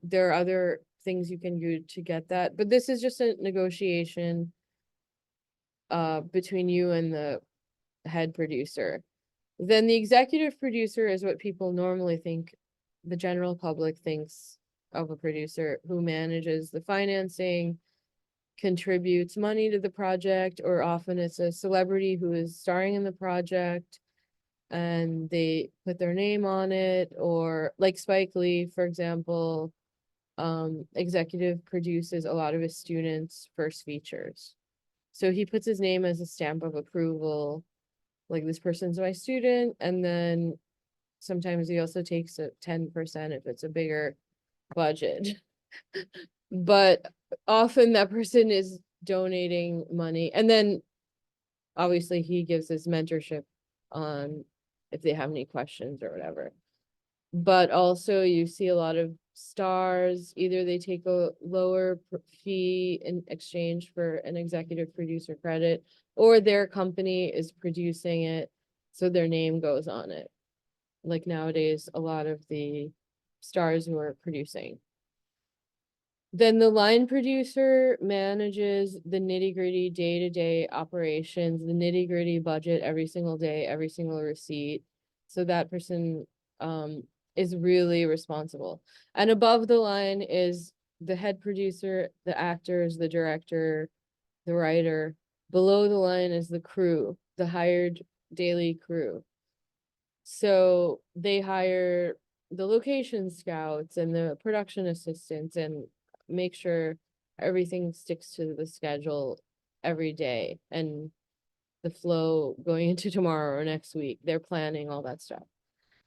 there are other things you can do to get that, but this is just a negotiation between you and the head producer. Then the executive producer is what people normally think, the general public thinks of a producer, who manages the financing, contributes money to the project, or often it's a celebrity who is starring in the project and they put their name on it. Or like Spike Lee, for example, executive produces a lot of his students' first features. So he puts his name as a stamp of approval, like, this person's my student. And then sometimes he also takes a 10% if it's a bigger budget. But often that person is donating money. And then obviously he gives his mentorship on if they have any questions or whatever. But also you see a lot of stars, either they take a lower fee in exchange for an executive producer credit, or their company is producing it, so their name goes on it. Like nowadays, a lot of the stars who are producing. Then the line producer manages the nitty-gritty day-to-day operations, the nitty-gritty budget every single day, every single receipt. So that person is really responsible. And above the line is the head producer, the actors, the director, the writer. Below the line is the crew, the hired daily crew. So they hire the location scouts and the production assistants and make sure everything sticks to the schedule every day and the flow going into tomorrow or next week. They're planning all that stuff.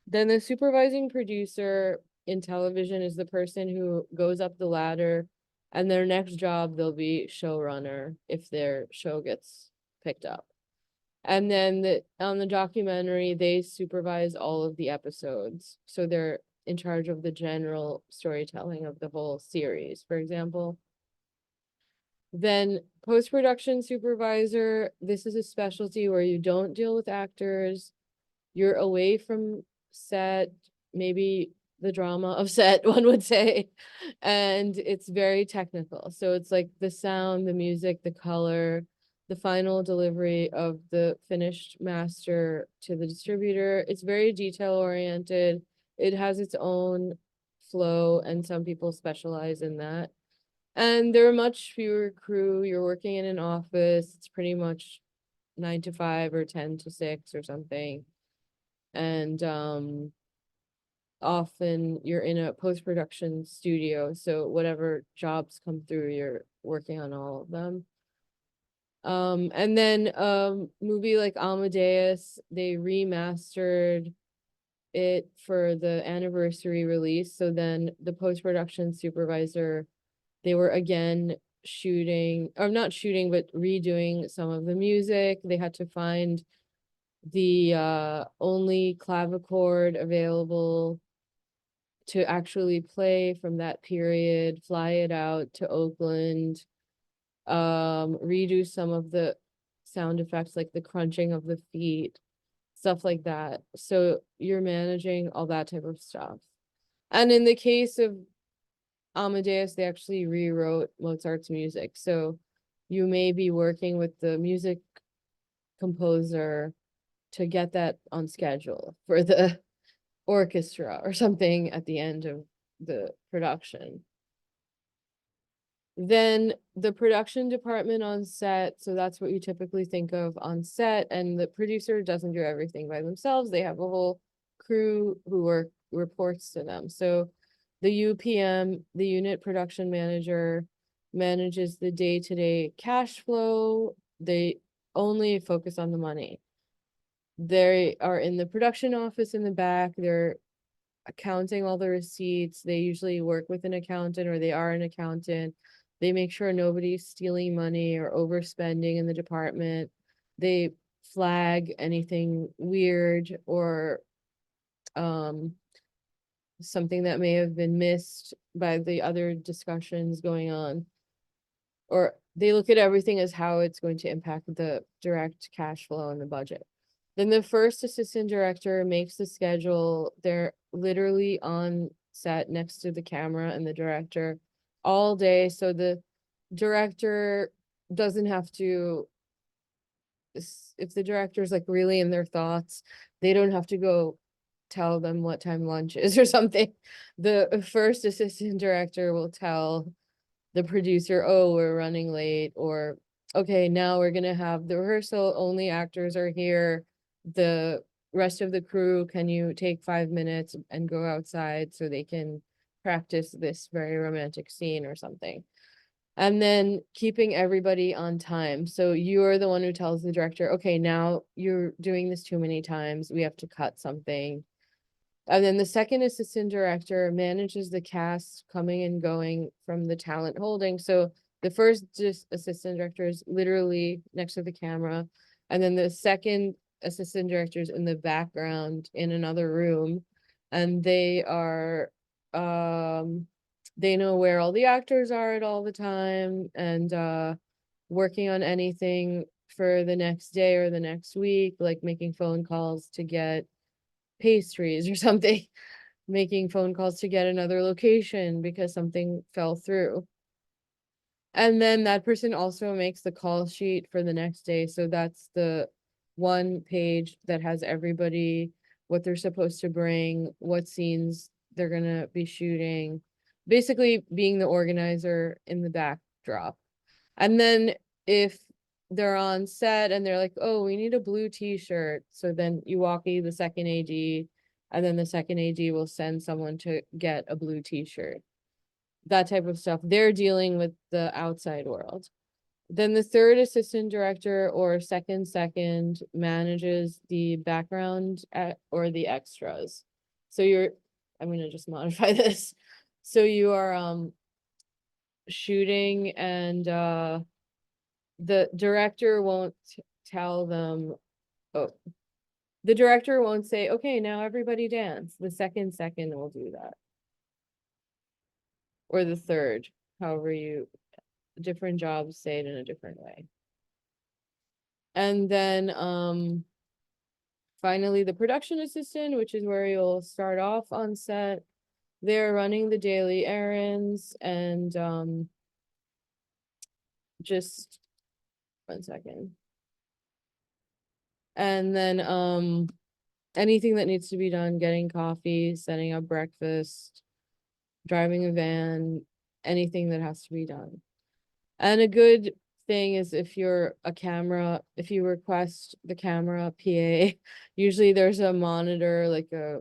Then the supervising producer in television is the person who goes up the ladder, and their next job, they'll be showrunner if their show gets picked up. And then on the documentary, they supervise all of the episodes. So they're in charge of the general storytelling of the whole series, for example. Then post-production supervisor, this is a specialty where you don't deal with actors. You're away from set, maybe the drama of set, one would say. And it's very technical. So it's like the sound, the music, the color, the final delivery of the finished master to the distributor. It's very detail oriented. It has its own flow, and some people specialize in that. And there are much fewer crew. You're working in an office. It's pretty much 9 to 5 or 10 to 6 or something. And often you're in a post-production studio, so whatever jobs come through, you're working on all of them. And then movie like Amadeus, they remastered it for the anniversary release. So then the post-production supervisor, they were again shooting, or not shooting, but redoing some of the music. They had to find the only clavichord available to actually play from that period, fly it out to Oakland, redo some of the sound effects like the crunching of the feet, stuff like that. So you're managing all that type of stuff. And in the case of Amadeus, they actually rewrote Mozart's music. So you may be working with the music composer to get that on schedule for the orchestra or something at the end of the production. Then the production department on set, so that's what you typically think of on set, and the producer doesn't do everything by themselves. They have a whole crew who reports to them. So the UPM, the unit production manager, manages the day-to-day cash flow. They only focus on the money. They are in the production office in the back. They're accounting all the receipts. They usually work with an accountant, or they are an accountant. They make sure nobody's stealing money or overspending in the department. They flag anything weird or something that may have been missed by the other discussions going on. Or they look at everything as how it's going to impact the direct cash flow and the budget. Then the first assistant director makes the schedule. They're literally on set next to the camera and the director all day. So the director doesn't have to, if the director's like really in their thoughts, they don't have to go tell them what time lunch is or something. The first assistant director will tell the producer, oh, we're running late, or okay, now we're gonna have the rehearsal, only actors are here. The rest of the crew, can you take 5 minutes and go outside so they can practice this very romantic scene or something? And then keeping everybody on time. So you're the one who tells the director, okay, now you're doing this too many times, we have to cut something. And then the second assistant director manages the cast coming and going from the talent holding. So the first assistant director is literally next to the camera. And then the second assistant director is in the background in another room. And they are, they know where all the actors are at all the time, and working on anything for the next day or the next week, like making phone calls to get pastries or something, making phone calls to get another location because something fell through. And then that person also makes the call sheet for the next day. So that's the one page that has everybody, what they're supposed to bring, what scenes they're gonna be shooting, basically being the organizer in the backdrop. And then if they're on set and they're like, oh, we need a blue t-shirt. So then you walk the second AD, and then the second AD will send someone to get a blue t-shirt. That type of stuff. They're dealing with the outside world. Then the third assistant director or second manages the background or the extras. So I'm gonna just modify this. So you are shooting, and the director won't tell them, oh, the director won't say, okay, now everybody dance. The second will do that. Or the third, however different jobs say it in a different way. And then finally the production assistant, which is where you'll start off on set. They're running the daily errands and just 1 second. And then, anything that needs to be done, getting coffee, setting up breakfast, driving a van, anything that has to be done. And a good thing is if you're a camera, if you request the camera PA, usually there's a monitor, like a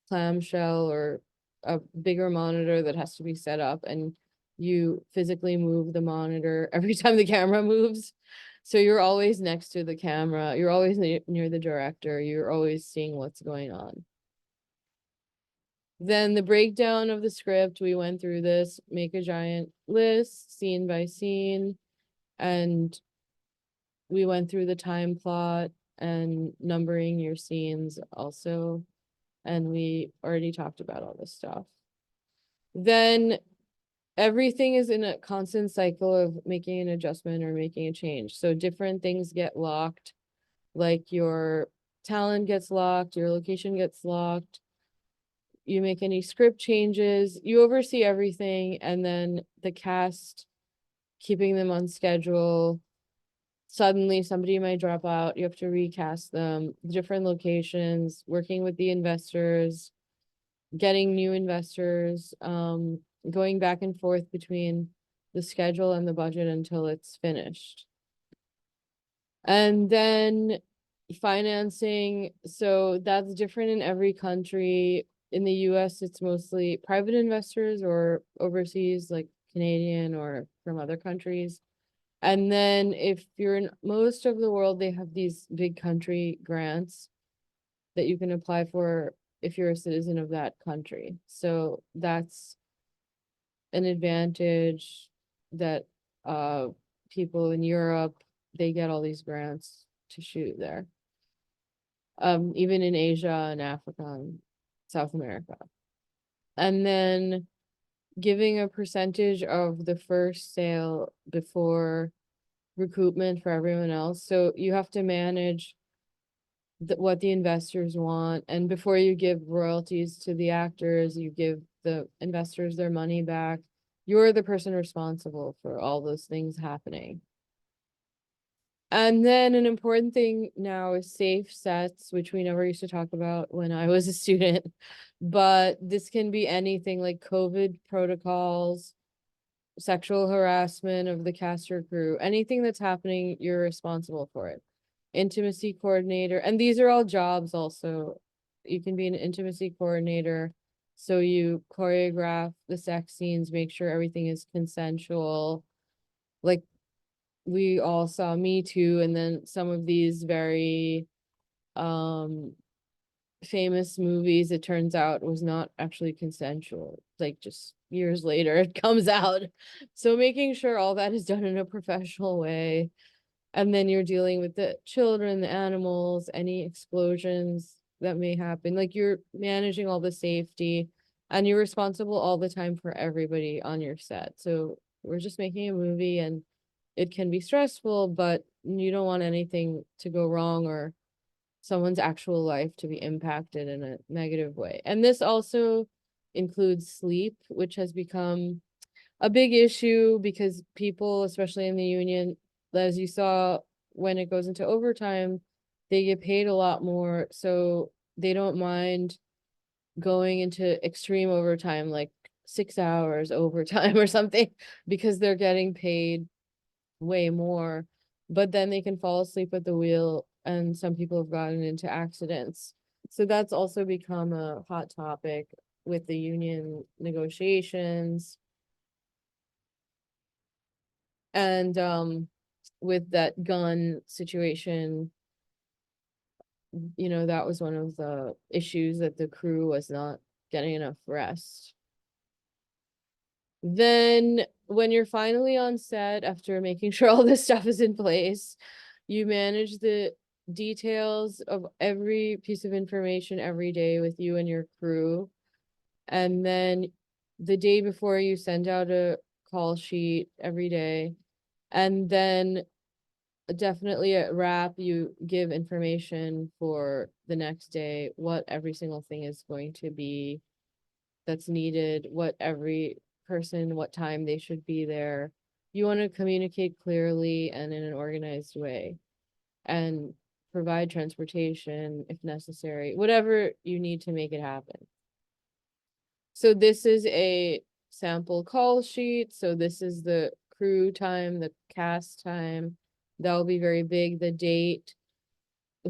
clamshell or a bigger monitor that has to be set up, and you physically move the monitor every time the camera moves. So you're always next to the camera, you're always near the director, you're always seeing what's going on. Then the breakdown of the script, we went through this, make a giant list, scene by scene, and we went through the time plot and numbering your scenes also. And we already talked about all this stuff. Then everything is in a constant cycle of making an adjustment or making a change. So different things get locked, like your talent gets locked, your location gets locked. You make any script changes, you oversee everything, and then the cast, keeping them on schedule. Suddenly somebody might drop out, you have to recast them, different locations, working with the investors, getting new investors, going back and forth between the schedule and the budget until it's finished. And then financing, so that's different in every country. In the US, it's mostly private investors or overseas, like Canadian or from other countries. And then if you're in most of the world, they have these big country grants that you can apply for if you're a citizen of that country. So that's an advantage that people in Europe, they get all these grants to shoot there. Even in Asia and Africa and South America. And then giving a percentage of the first sale before recoupment for everyone else. So you have to manage what the investors want, and before you give royalties to the actors, you give the investors their money back. You're the person responsible for all those things happening. And then an important thing now is safe sets, which we never used to talk about when I was a student. But this can be anything like COVID protocols, sexual harassment of the cast or crew, anything that's happening, you're responsible for it. Intimacy coordinator, and these are all jobs also. You can be an intimacy coordinator. So you choreograph the sex scenes, make sure everything is consensual. Like we all saw Me Too, and then some of these very famous movies, it turns out was not actually consensual, like just years later it comes out. So making sure all that is done in a professional way. And then you're dealing with the children, the animals, any explosions that may happen. Like you're managing all the safety, and you're responsible all the time for everybody on your set. So we're just making a movie, and it can be stressful, but you don't want anything to go wrong or someone's actual life to be impacted in a negative way. And this also includes sleep, which has become a big issue because people, especially in the union, as you saw, when it goes into overtime, they get paid a lot more. So they don't mind going into extreme overtime, like 6 hours overtime or something, because they're getting paid way more. But then they can fall asleep at the wheel, and some people have gotten into accidents. So that's also become a hot topic with the union negotiations. And with that gun situation, that was one of the issues, that the crew was not getting enough rest. Then when you're finally on set, after making sure all this stuff is in place, you manage the details of every piece of information every day with you and your crew. And then the day before, you send out a call sheet every day. And then definitely at wrap, you give information for the next day, what every single thing is going to be that's needed, what every person, what time they should be there. you want to communicate clearly and in an organized way and provide transportation if necessary, whatever you need to make it happen. So this is a sample call sheet. So this is the crew time, the cast time. That'll be very big, the date,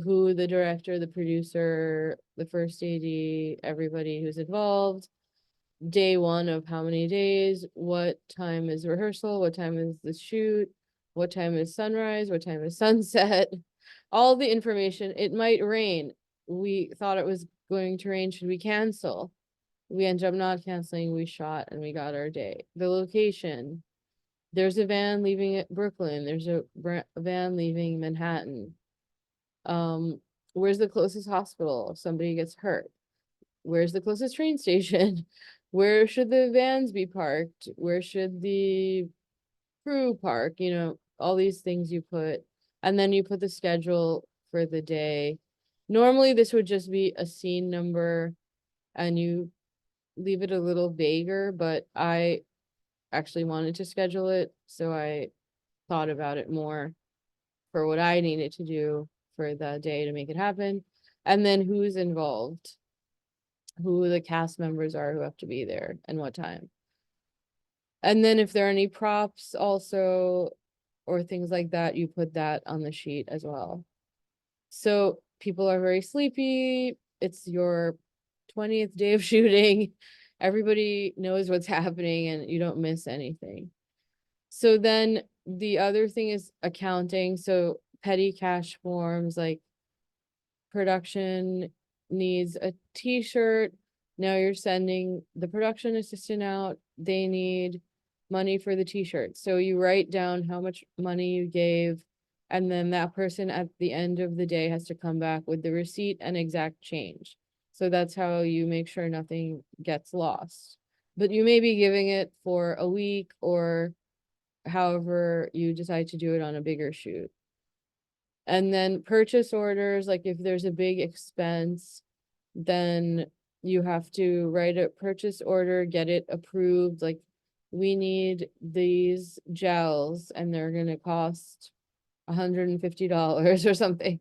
who the director, the producer, the first AD, everybody who's involved. Day one of how many days, what time is rehearsal, what time is the shoot, what time is sunrise, what time is sunset, all the information. It might rain. We thought it was going to rain. Should we cancel? We ended up not canceling. We shot and we got our day. The location. There's a van leaving at Brooklyn. There's a van leaving Manhattan. Where's the closest hospital if somebody gets hurt? Where's the closest train station? Where should the vans be parked? Where should the crew park? You know, all these things you put, and then you put the schedule for the day. Normally, this would just be a scene number and you leave it a little vaguer, but I actually wanted to schedule it, so I thought about it more for what I needed to do for the day to make it happen. And then who's involved, who the cast members are who have to be there and what time. And then if there are any props also, or things like that, you put that on the sheet as well. So people are very sleepy. It's your 20th day of shooting. Everybody knows what's happening and you don't miss anything. So then the other thing is accounting. So petty cash forms, like production needs a t-shirt. Now you're sending the production assistant out. They need money for the t-shirt. So you write down how much money you gave, and then that person at the end of the day has to come back with the receipt and exact change. So that's how you make sure nothing gets lost. But you may be giving it for a week or however you decide to do it on a bigger shoot. And then purchase orders, like if there's a big expense, then you have to write a purchase order, get it approved. Like, we need these gels and they're gonna cost $150 or something.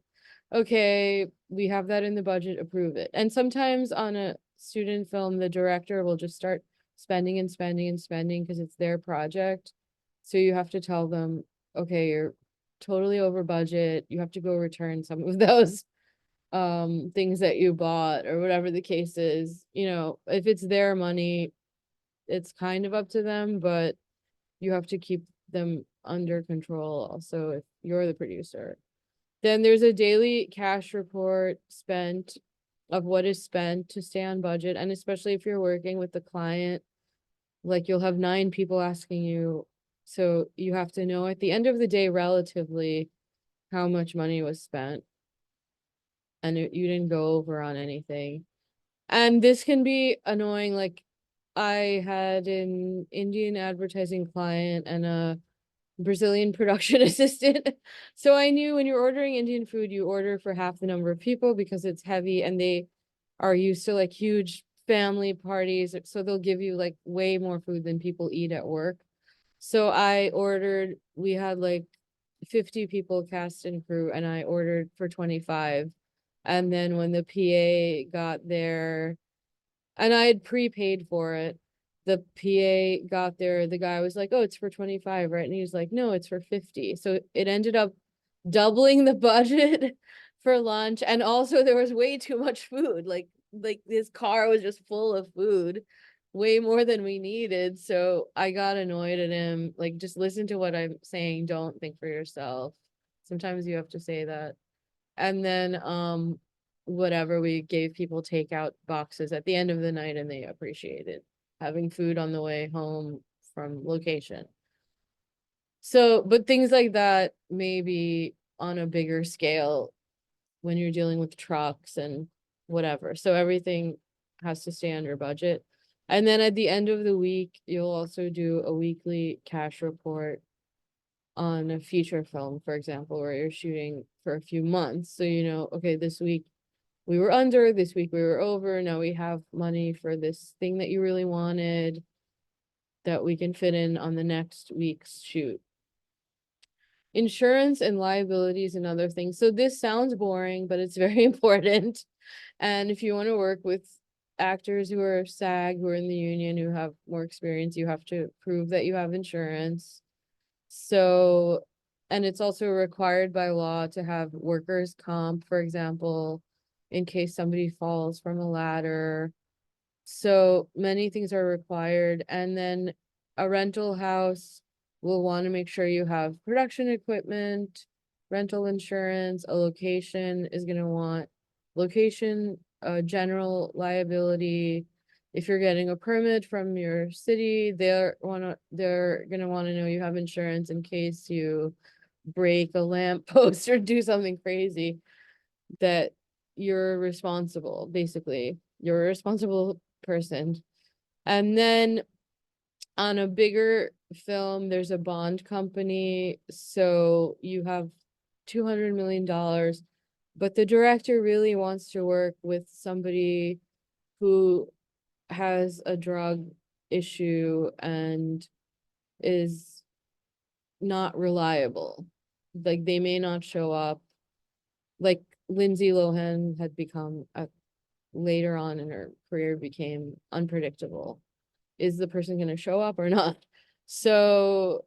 Okay, we have that in the budget, approve it. And sometimes on a student film, the director will just start spending and spending and spending because it's their project. So you have to tell them, okay, you're totally over budget. You have to go return some of those things that you bought or whatever the case is. You know, if it's their money, it's kind of up to them, but you have to keep them under control also if you're the producer. Then there's a daily cash report spent of what is spent to stay on budget. And especially if you're working with the client, like you'll have 9 people asking you. So you have to know at the end of the day, relatively, how much money was spent. And you didn't go over on anything. And this can be annoying. Like, I had an Indian advertising client and a Brazilian production assistant. So I knew when you're ordering Indian food, you order for half the number of people because it's heavy and they are used to like huge family parties. So they'll give you like way more food than people eat at work. So I ordered, we had like 50 people cast and crew and I ordered for 25. And then when the PA got there, and I had prepaid for it, the PA got there, the guy was like, oh, it's for 25, right? And he was like, no, it's for 50. So it ended up doubling the budget for lunch. And also there was way too much food. Like this car was just full of food, way more than we needed. So I got annoyed at him. Like, just listen to what I'm saying. Don't think for yourself. Sometimes you have to say that. And then, whatever, we gave people takeout boxes at the end of the night and they appreciated having food on the way home from location. So, but things like that maybe on a bigger scale when you're dealing with trucks and whatever. So everything has to stay under budget. And then at the end of the week, you'll also do a weekly cash report on a feature film, for example, where you're shooting for a few months. So, you know, okay, this week we were under, this week we were over, now we have money for this thing that you really wanted. that we can fit in on the next week's shoot. Insurance and liabilities and other things. So this sounds boring, but it's very important. And if you want to work with actors who are SAG, who are in the union, who have more experience, you have to prove that you have insurance. So, and it's also required by law to have workers' comp, for example, in case somebody falls from a ladder. So many things are required. And then a rental house will want to make sure you have production equipment, rental insurance. A location is going to want location, general liability. If you're getting a permit from your city, they're gonna want to know you have insurance in case you break a lamp post or do something crazy, that you're responsible, basically. You're a responsible person. And then on a bigger film, there's a bond company, so you have $200 million, but the director really wants to work with somebody who has a drug issue and is not reliable. Like, they may not show up. Like Lindsay Lohan had become later on in her career became unpredictable. Is the person going to show up or not? So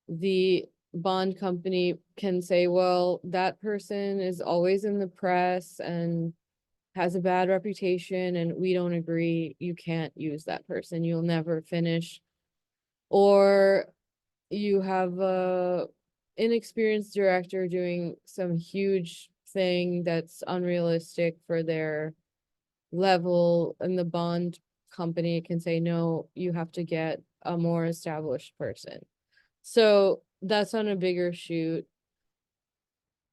the bond company can say, well, that person is always in the press and has a bad reputation and we don't agree. You can't use that person. You'll never finish. Or you have a inexperienced director doing some huge thing that's unrealistic for their level, and the bond company can say, no, you have to get a more established person. So that's on a bigger shoot.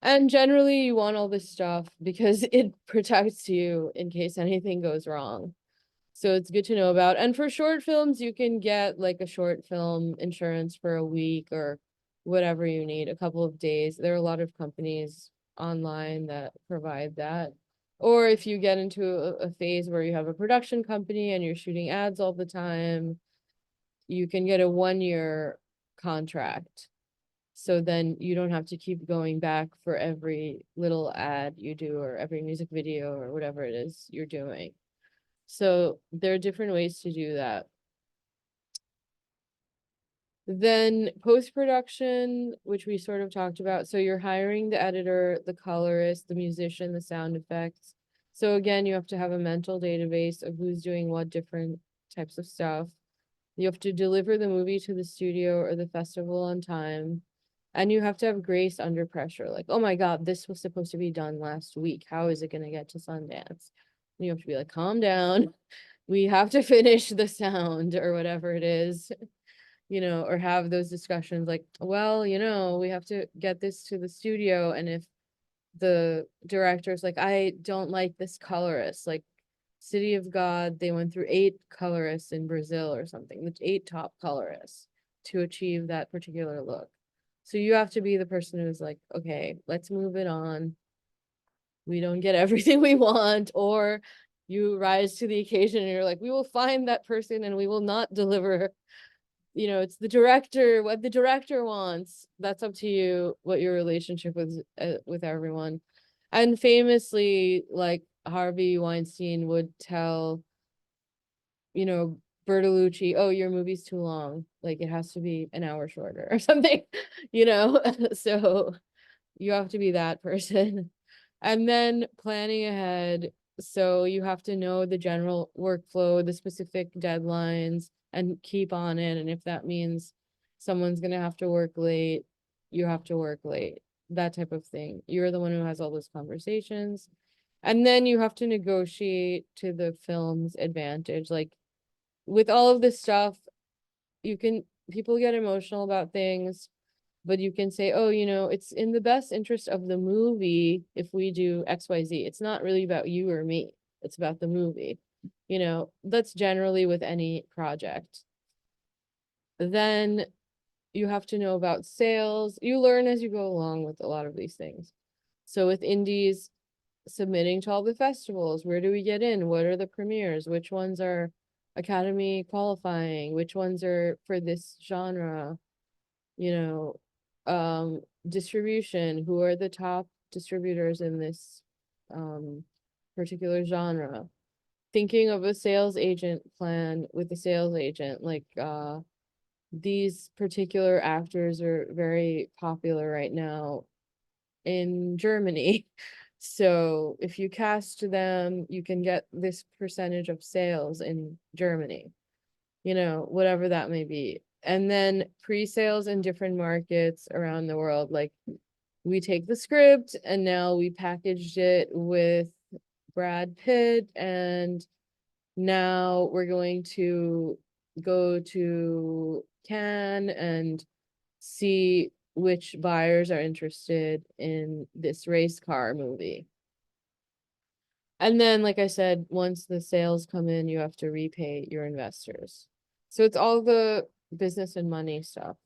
And generally you want all this stuff because it protects you in case anything goes wrong. So it's good to know about. And for short films, you can get like a short film insurance for a week or whatever you need, a couple of days. There are a lot of companies online that provide that. Or if you get into a phase where you have a production company and you're shooting ads all the time, you can get a 1-year contract. So then you don't have to keep going back for every little ad you do or every music video or whatever it is you're doing. So there are different ways to do that. Then post-production, which we sort of talked about. So you're hiring the editor, the colorist, the musician, the sound effects. So again, you have to have a mental database of who's doing what different types of stuff. You have to deliver the movie to the studio or the festival on time. And you have to have grace under pressure. Like, oh my God, this was supposed to be done last week. How is it going to get to Sundance? You have to be like, calm down. We have to finish the sound or whatever it is, or have those discussions like, well, we have to get this to the studio. And if the director's like, I don't like this colorist, like City of God, they went through 8 colorists in Brazil or something, the 8 top colorists to achieve that particular look. So you have to be the person who's like, okay, let's move it on. We don't get everything we want, or you rise to the occasion and you're like, we will find that person and we will not deliver. It's the director, what the director wants. That's up to you, what your relationship with everyone. And famously, like Harvey Weinstein would tell, Bertolucci, oh, your movie's too long. Like it has to be an hour shorter or something, so you have to be that person. And then planning ahead. So you have to know the general workflow, the specific deadlines, and keep on it. And if that means someone's going to have to work late, you have to work late, that type of thing. You're the one who has all those conversations. And then you have to negotiate to the film's advantage. Like with all of this stuff, people get emotional about things, but you can say, oh, it's in the best interest of the movie if we do XYZ. It's not really about you or me. It's about the movie. That's generally with any project. Then you have to know about sales. You learn as you go along with a lot of these things. So with indies, submitting to all the festivals, where do we get in? What are the premieres? Which ones are Academy qualifying, which ones are for this genre, you know, distribution, who are the top distributors in this particular genre. Thinking of a sales agent plan with a sales agent, like these particular actors are very popular right now in Germany. So if you cast them, you can get this percentage of sales in Germany, you know, whatever that may be. And then pre-sales in different markets around the world, like we take the script and now we packaged it with Brad Pitt, and now we're going to go to Cannes and see which buyers are interested in this race car movie. And then, like I said, once the sales come in, you have to repay your investors. So it's all the business and money stuff.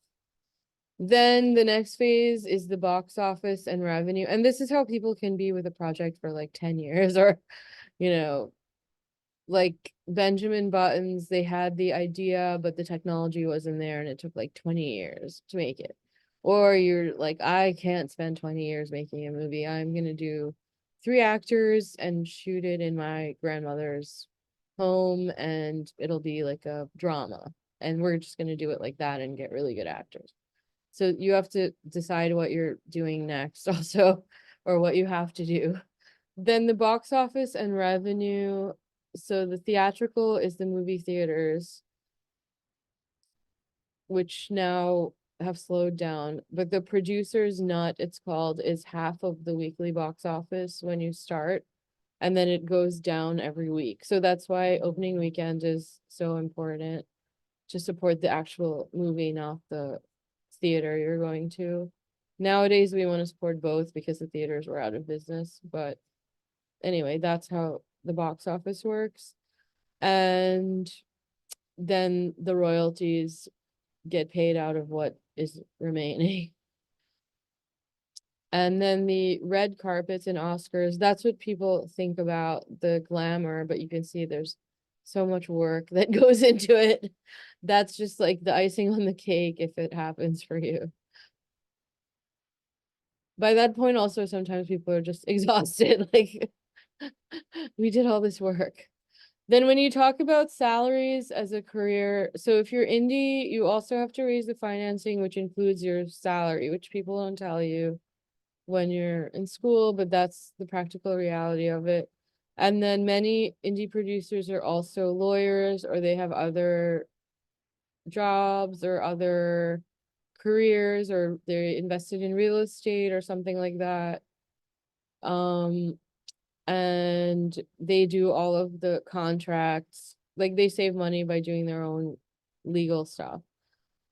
Then the next phase is the box office and revenue. And this is how people can be with a project for like 10 years or, you know, like Benjamin Buttons, they had the idea, but the technology wasn't there and it took like 20 years to make it. Or you're like, I can't spend 20 years making a movie. I'm gonna do 3 actors and shoot it in my grandmother's home and it'll be like a drama. And we're just gonna do it like that and get really good actors. So you have to decide what you're doing next also, or what you have to do. Then the box office and revenue. So the theatrical is the movie theaters, which now have slowed down, but the producer's nut, it's called, is half of the weekly box office when you start, and then it goes down every week. So that's why opening weekend is so important to support the actual movie, not the theater you're going to. Nowadays, we want to support both because the theaters were out of business, but anyway, that's how the box office works. And then the royalties get paid out of what is remaining. And then the red carpets and Oscars, that's what people think about, the glamour, but you can see there's so much work that goes into it. That's just like the icing on the cake if it happens for you. By that point, also, sometimes people are just exhausted, like we did all this work. Then when you talk about salaries as a career, so if you're indie, you also have to raise the financing, which includes your salary, which people don't tell you when you're in school, but that's the practical reality of it. And then many indie producers are also lawyers, or they have other jobs or other careers, or they're invested in real estate or something like that. And they do all of the contracts, like they save money by doing their own legal stuff.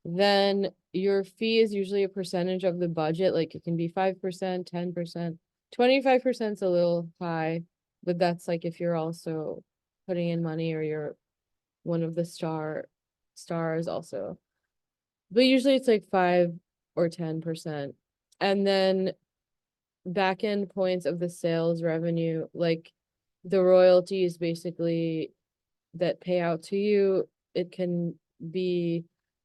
Then your fee is usually a percentage of the budget, like it can be 5%, 10%, 25% is a little high, but that's like if you're also putting in money or you're one of the stars also. But usually it's like 5 or 10%. And then back end points of the sales revenue, like the royalties basically that pay out to you, it can be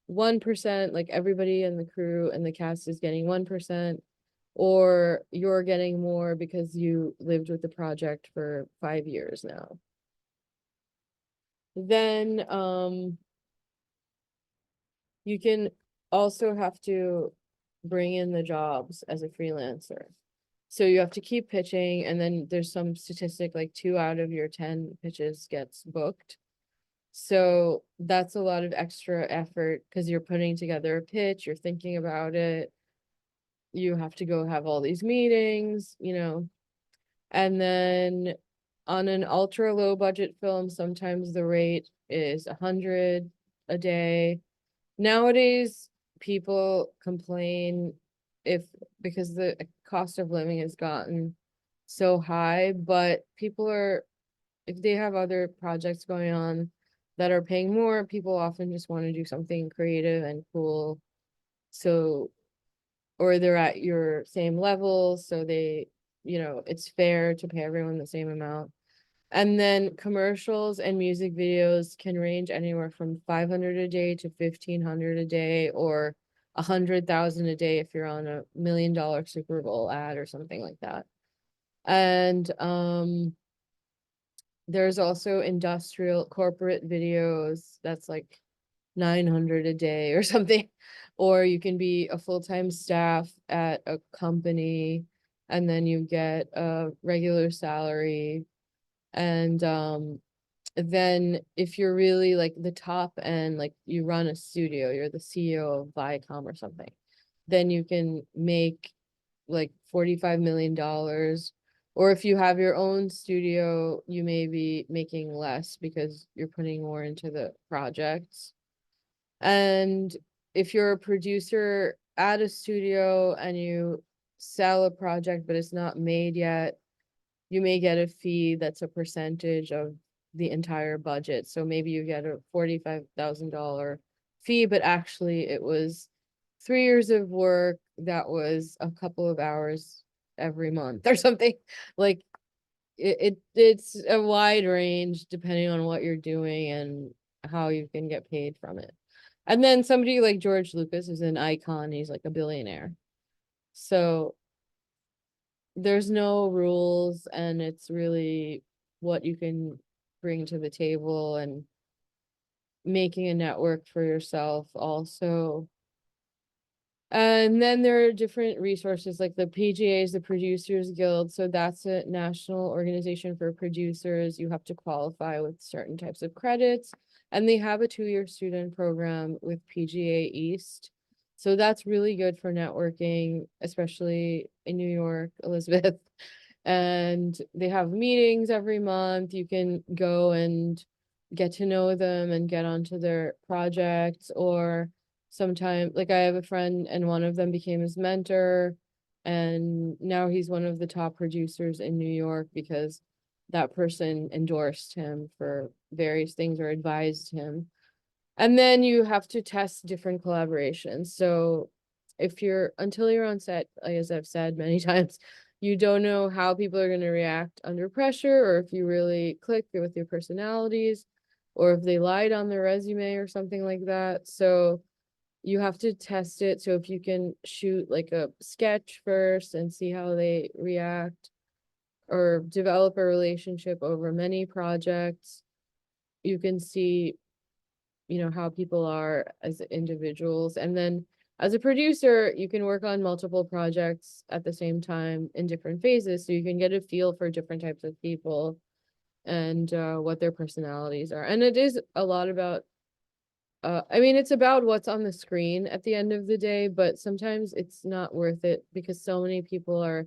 1%, like everybody in the crew and the cast is getting 1%, or you're getting more because you lived with the project for 5 years now. Then you can also have to bring in the jobs as a freelancer. So you have to keep pitching, and then there's some statistic like 2 out of your 10 pitches gets booked. So that's a lot of extra effort because you're putting together a pitch, you're thinking about it. You have to go have all these meetings, you know. And then on an ultra low budget film, sometimes the rate is 100 a day. Nowadays, people complain because the cost of living has gotten so high, but people are, if they have other projects going on that are paying more, people often just want to do something creative and cool. So, or they're at your same level, so they, you know, it's fair to pay everyone the same amount. And then commercials and music videos can range anywhere from 500 a day to 1,500 a day, or 100,000 a day if you're on a $1 million Super Bowl ad or something like that. And there's also industrial corporate videos that's like 900 a day or something. Or you can be a full-time staff at a company and then you get a regular salary. And then if you're really like the top end, like you run a studio, you're the CEO of Viacom or something, then you can make like $45 million. Or if you have your own studio, you may be making less because you're putting more into the projects. And if you're a producer at a studio and you sell a project, but it's not made yet, you may get a fee that's a percentage of the entire budget. So maybe you get a $45,000 fee, but actually it was 3 years of work that was a couple of hours every month or something. Like it's a wide range depending on what you're doing and how you can get paid from it. And then somebody like George Lucas is an icon, he's like a billionaire. So there's no rules and it's really what you can bring to the table and making a network for yourself also. And then there are different resources like the PGA is the Producers Guild. So that's a national organization for producers. You have to qualify with certain types of credits. And they have a 2-year student program with PGA East. So that's really good for networking, especially in New York, Elizabeth. And they have meetings every month. You can go and get to know them and get onto their projects. Or sometime, like I have a friend and one of them became his mentor. And now he's one of the top producers in New York because that person endorsed him for various things or advised him. And then you have to test different collaborations. So if you're, until you're on set, as I've said many times, you don't know how people are going to react under pressure, or if you really click with your personalities, or if they lied on their resume or something like that. So you have to test it. So if you can shoot like a sketch first and see how they react, or develop a relationship over many projects, you can see, you know, how people are as individuals. And then as a producer, you can work on multiple projects at the same time in different phases. So you can get a feel for different types of people and what their personalities are. And it is a lot about, I mean, it's about what's on the screen at the end of the day, but sometimes it's not worth it because so many people are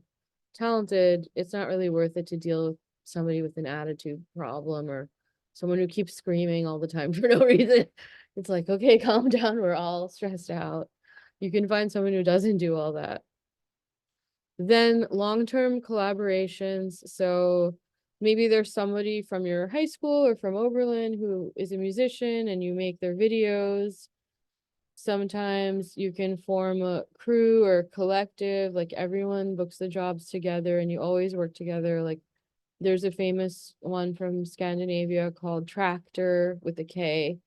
talented. It's not really worth it to deal with somebody with an attitude problem or someone who keeps screaming all the time for no reason. It's like, okay, calm down. We're all stressed out. You can find someone who doesn't do all that. Then long-term collaborations. So maybe there's somebody from your high school or from Oberlin who is a musician and you make their videos. Sometimes you can form a crew or collective, like everyone books the jobs together and you always work together. Like there's a famous one from Scandinavia called Tractor with a K,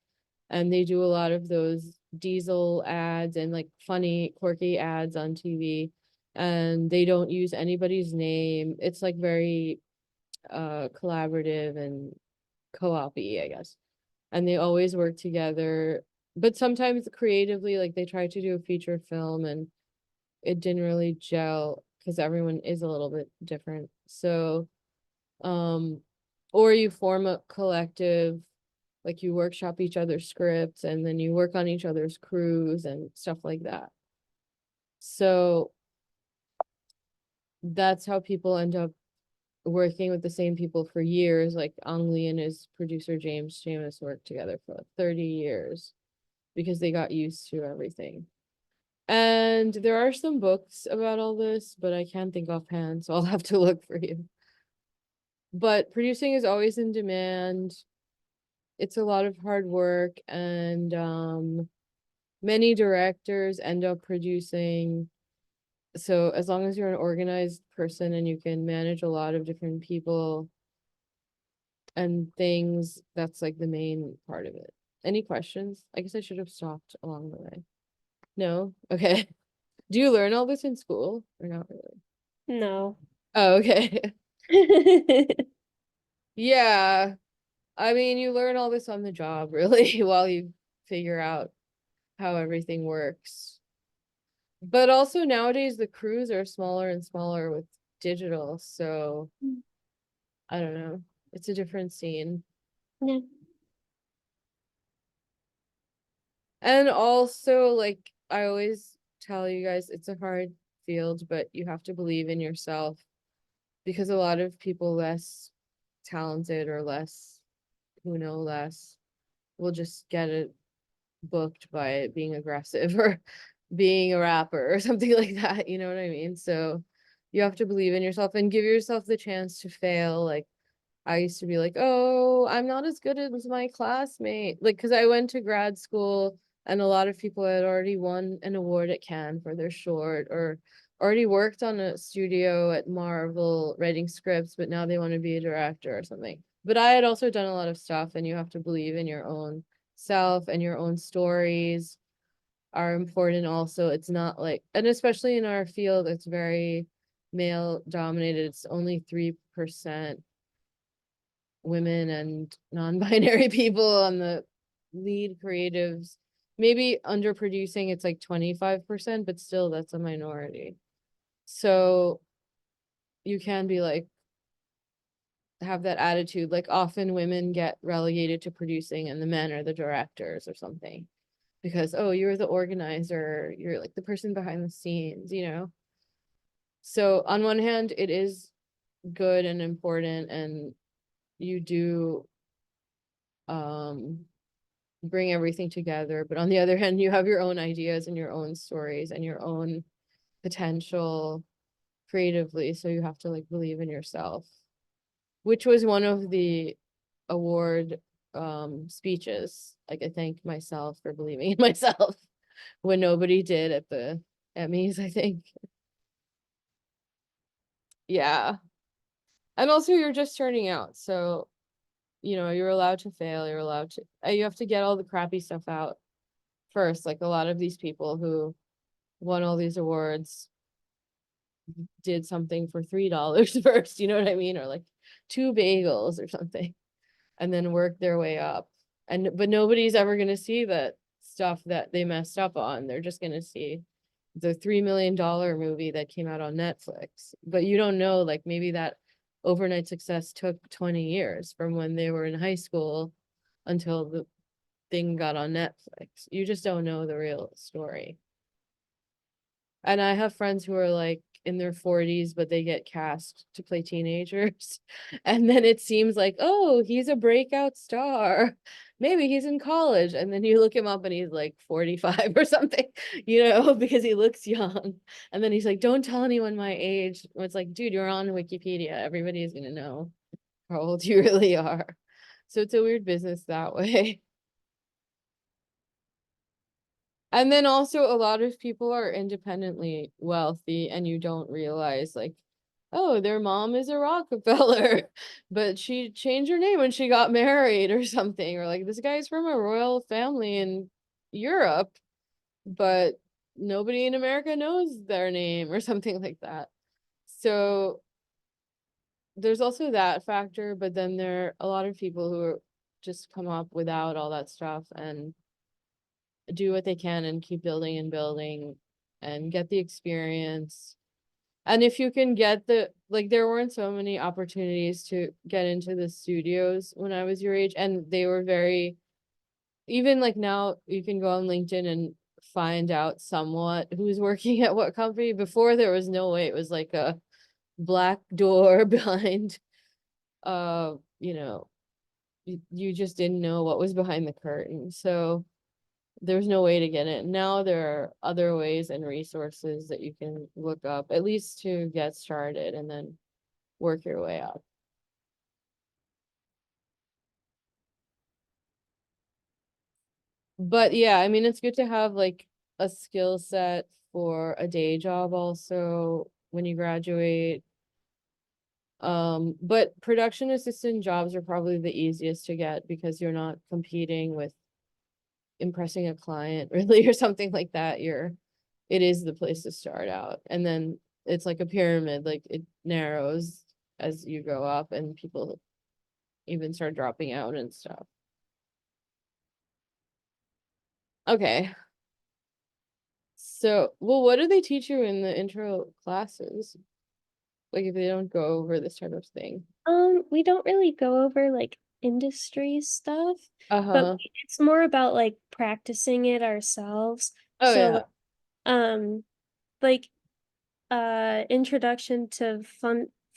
and they do a lot of those diesel ads and like funny, quirky ads on TV. And they don't use anybody's name. It's like very collaborative and co-op-y, I guess. And they always work together. But sometimes creatively, like they tried to do a feature film and it didn't really gel because everyone is a little bit different. So, or you form a collective, like you workshop each other's scripts and then you work on each other's crews and stuff like that. So that's how people end up working with the same people for years. Like Ang Lee and his producer James Jamis worked together for like 30 years because they got used to everything. And there are some books about all this, but I can't think offhand, so I'll have to look for you. But producing is always in demand. It's a lot of hard work, and many directors end up producing. So as long as you're an organized person and you can manage a lot of different people, and things. That's like the main part of it. Any questions? I guess I should have stopped along the way. No? Okay. Do you learn all this in school or not really?
No.
Oh, okay. Yeah. I mean, you learn all this on the job really while you figure out how everything works. But also nowadays the crews are smaller and smaller with digital, so
Mm.
I don't know. It's a different scene.
Yeah.
And also, like I always tell you guys, it's a hard field, but you have to believe in yourself because a lot of people less talented or less who know less will just get it booked by being aggressive or being a rapper or something like that. You know what I mean? So you have to believe in yourself and give yourself the chance to fail. Like I used to be like, oh, I'm not as good as my classmate. Like, because I went to grad school and a lot of people had already won an award at Cannes for their short or already worked on a studio at Marvel writing scripts, but now they want to be a director or something. But I had also done a lot of stuff, and you have to believe in your own self, and your own stories are important also. It's not like, and especially in our field, it's very male dominated. It's only 3% women and non-binary people on the lead creatives. Maybe underproducing, it's like 25%, but still that's a minority. So you can be like, have that attitude. Like often women get relegated to producing and the men are the directors or something. Because, oh, you're the organizer, you're like the person behind the scenes, you know? So on one hand, it is good and important, and you do bring everything together. But on the other hand, you have your own ideas and your own stories and your own potential creatively. So you have to like believe in yourself, which was one of the award speeches. Like I thank myself for believing in myself when nobody did at the Emmys, I think. Yeah. And also you're just starting out, so you know, you're allowed to fail, you're allowed to you have to get all the crappy stuff out first. Like a lot of these people who won all these awards did something for $3 first, you know what I mean? Or like 2 bagels or something, and then work their way up. And but nobody's ever gonna see that stuff that they messed up on. They're just gonna see the $3 million movie that came out on Netflix. But you don't know, like maybe that overnight success took 20 years from when they were in high school until the thing got on Netflix. You just don't know the real story. And I have friends who are like in their 40s, but they get cast to play teenagers. And then it seems like, oh, he's a breakout star. Maybe he's in college. And then you look him up and he's like 45 or something, you know, because he looks young. And then he's like, don't tell anyone my age. It's like, dude, you're on Wikipedia. Everybody is going to know how old you really are. So it's a weird business that way. And then also a lot of people are independently wealthy and you don't realize like, oh, their mom is a Rockefeller, but she changed her name when she got married or something. Or like this guy's from a royal family in Europe, but nobody in America knows their name or something like that. So there's also that factor, but then there are a lot of people who are just come up without all that stuff and do what they can and keep building and building and get the experience. And if you can get the, like, there weren't so many opportunities to get into the studios when I was your age, and they were very, even like now you can go on LinkedIn and find out somewhat who's working at what company. Before there was no way, it was like a black door behind, you know, you just didn't know what was behind the curtain. So there's no way to get it. Now there are other ways and resources that you can look up, at least to get started and then work your way up. But yeah, I mean, it's good to have like a skill set for a day job also when you graduate. But production assistant jobs are probably the easiest to get because you're not competing with impressing a client really or something like that. It is the place to start out. And then it's like a pyramid, like it narrows as you go up and people even start dropping out and stuff. Okay. So, well, what do they teach you in the intro classes? Like if they don't go over this type of thing.
We don't really go over like industry stuff, but
Uh-huh.
it's more about like practicing it ourselves.
Oh
So
yeah.
um like introduction to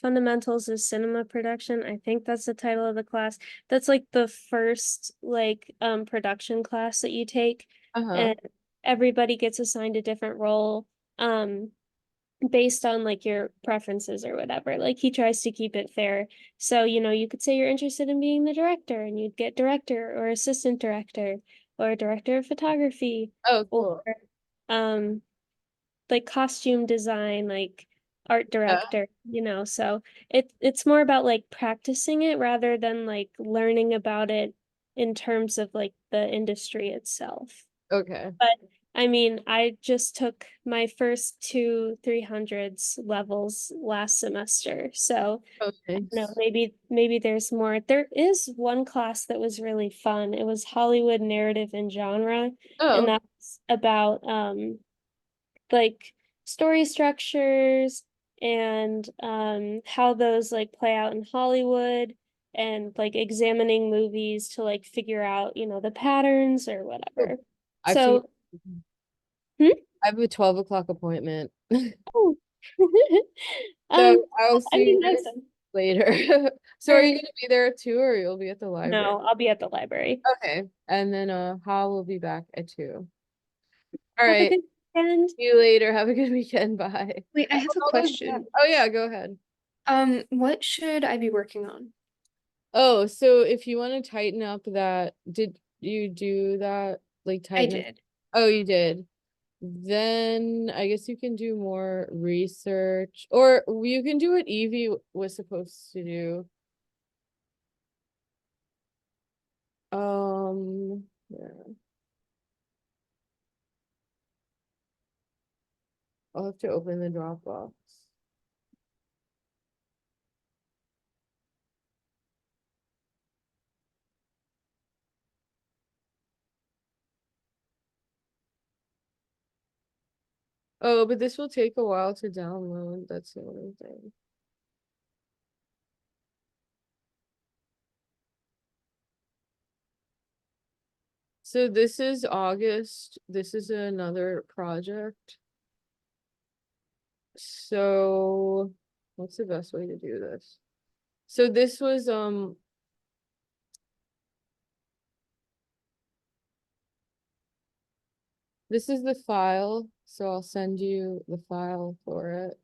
fundamentals of cinema production. I think that's the title of the class. That's like the first like production class that you take,
Uh-huh.
and everybody gets assigned a different role based on like your preferences or whatever. Like he tries to keep it fair. So, you could say you're interested in being the director and you'd get director or assistant director or director of photography
Oh,
or
cool.
um like costume design, like art
Yeah.
director, so it's more about like practicing it rather than like learning about it in terms of like the industry itself.
Okay.
But I mean, I just took my first two 300s levels last semester. So I don't know,
Okay.
maybe there's more. There is one class that was really fun. It was Hollywood narrative and genre, and
Oh,
that's about like story structures and how those like play out in Hollywood and like examining movies to like figure out, the patterns or
cool.
whatever.
I've seen,
So, hmm?
I have a 12 o'clock appointment.
Oh.
So
Um,
I'll
I
see
mean,
you
nice.
guys later. So
All
are you
right.
gonna be there too, or you'll be at the library?
No, I'll be at the library.
Okay. And then Hal will be back at 2. All
Have a
right.
good weekend.
See you later. Have a good weekend. Bye.
Wait, I have a question.
Oh yeah, go ahead.
What should I be working on?
Oh, so if you want to tighten up that, did you do that? Like
I
tighten up?
did.
Oh, you did. Then I guess you can do more research, or you can do what Evie was supposed to do. Yeah, I'll have to open the Dropbox. Oh, but this will take a while to download. That's the only thing. So this is August. This is another project. So what's the best way to do this? So this was this is the file, so I'll send you the file for it.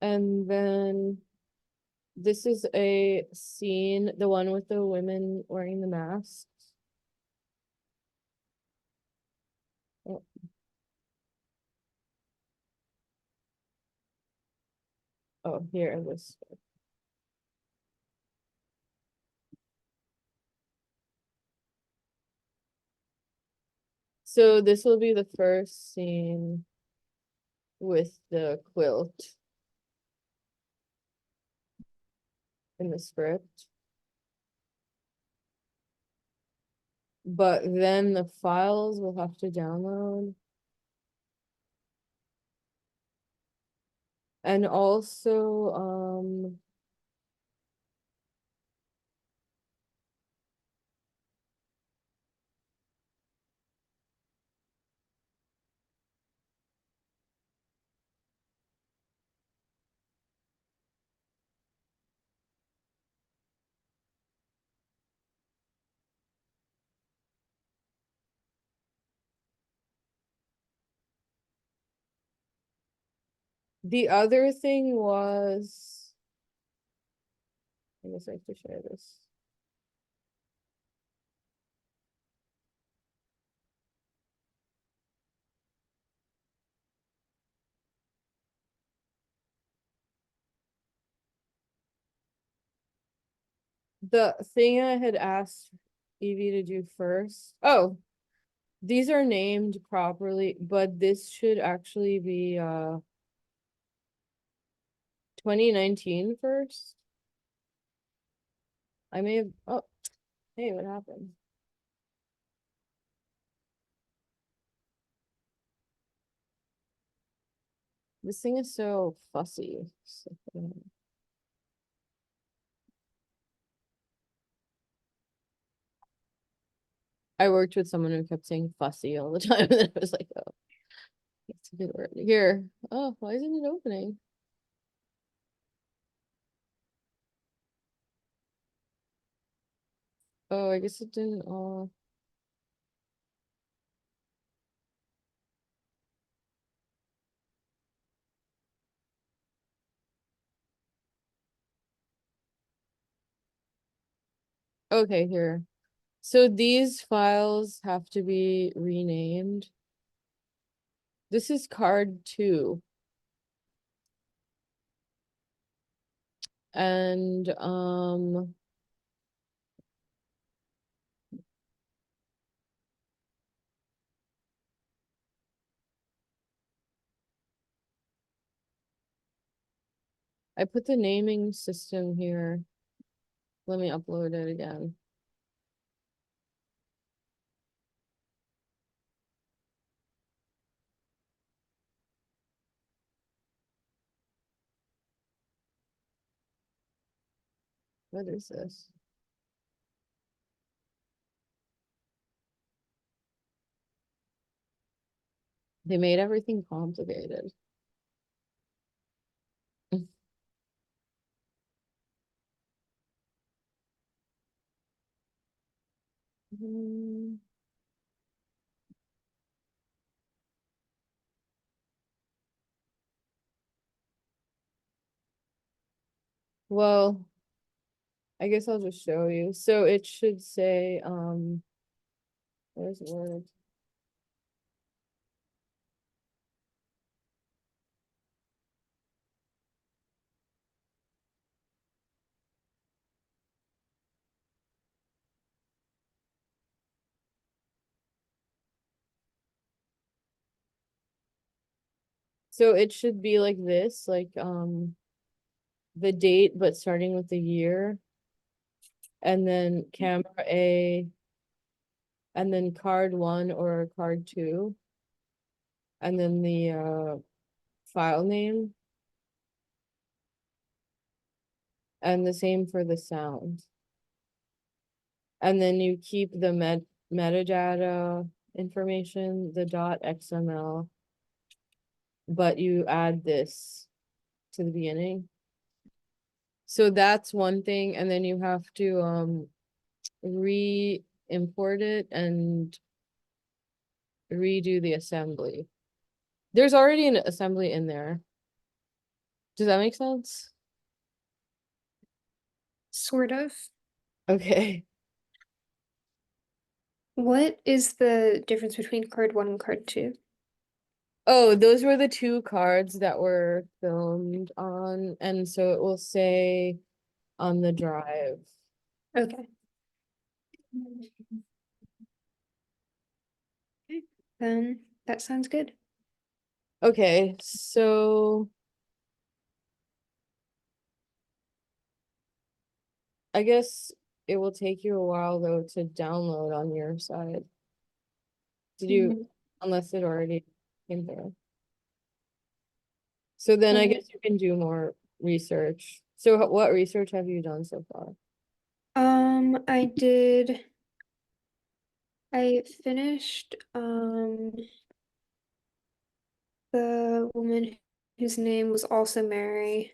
And then this is a scene, the one with the women wearing the masks. Oh, oh, here, this. So this will be the first scene with the quilt in the script. But then the files will have to download. And also, The other thing was, I guess I have to share this. The thing I had asked Evie to do first. Oh, these are named properly, but this should actually be 2019 first. I may have, oh, hey, what happened? This thing is so fussy. I worked with someone who kept saying fussy all the time, and I was like, oh, that's a good word. Here. Oh, why isn't it opening? Oh, I guess it didn't all. Okay, here. So these files have to be renamed. This is card 2. And I put the naming system here. Let me upload it again. What is this? They made everything complicated. Mm. Well, I guess I'll just show you. So it should say, where's Word? So it should be like this, like the date, but starting with the year. And then camera A, and then card 1 or card 2. And then the file name. And the same for the sound. And then you keep the metadata information, the .xml, but you add this to the beginning. So that's one thing, and then you have to re-import it and redo the assembly. There's already an assembly in there. Does that make sense?
Sort of.
Okay.
What is the difference between card 1 and card 2?
Oh, those were the 2 cards that were filmed on, and so it will say on the drive.
Okay. Then that sounds good.
Okay, so I guess it will take you a while though to download on your side. Did you, unless it already came through? So then I
Mhm.
guess you can do more research. So what research have you done so far?
I finished the woman whose name was also Mary.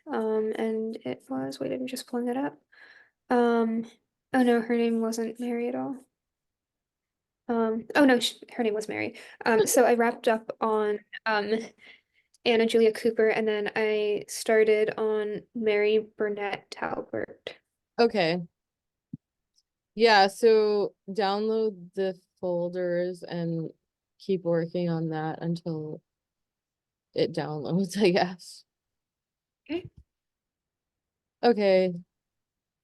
And it was, wait, I'm just pulling it up. Oh no, her name wasn't Mary at all. Oh no, her name was Mary. So I wrapped up on Anna Julia Cooper, and then I started on Mary Burnett Talbert.
Okay. Yeah, so download the folders and keep working on that until it downloads, I guess.
Okay.
Okay.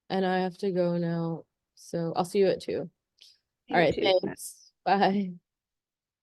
And I have to go now. So I'll see you at 2. All
You
right,
too.
thanks. Bye.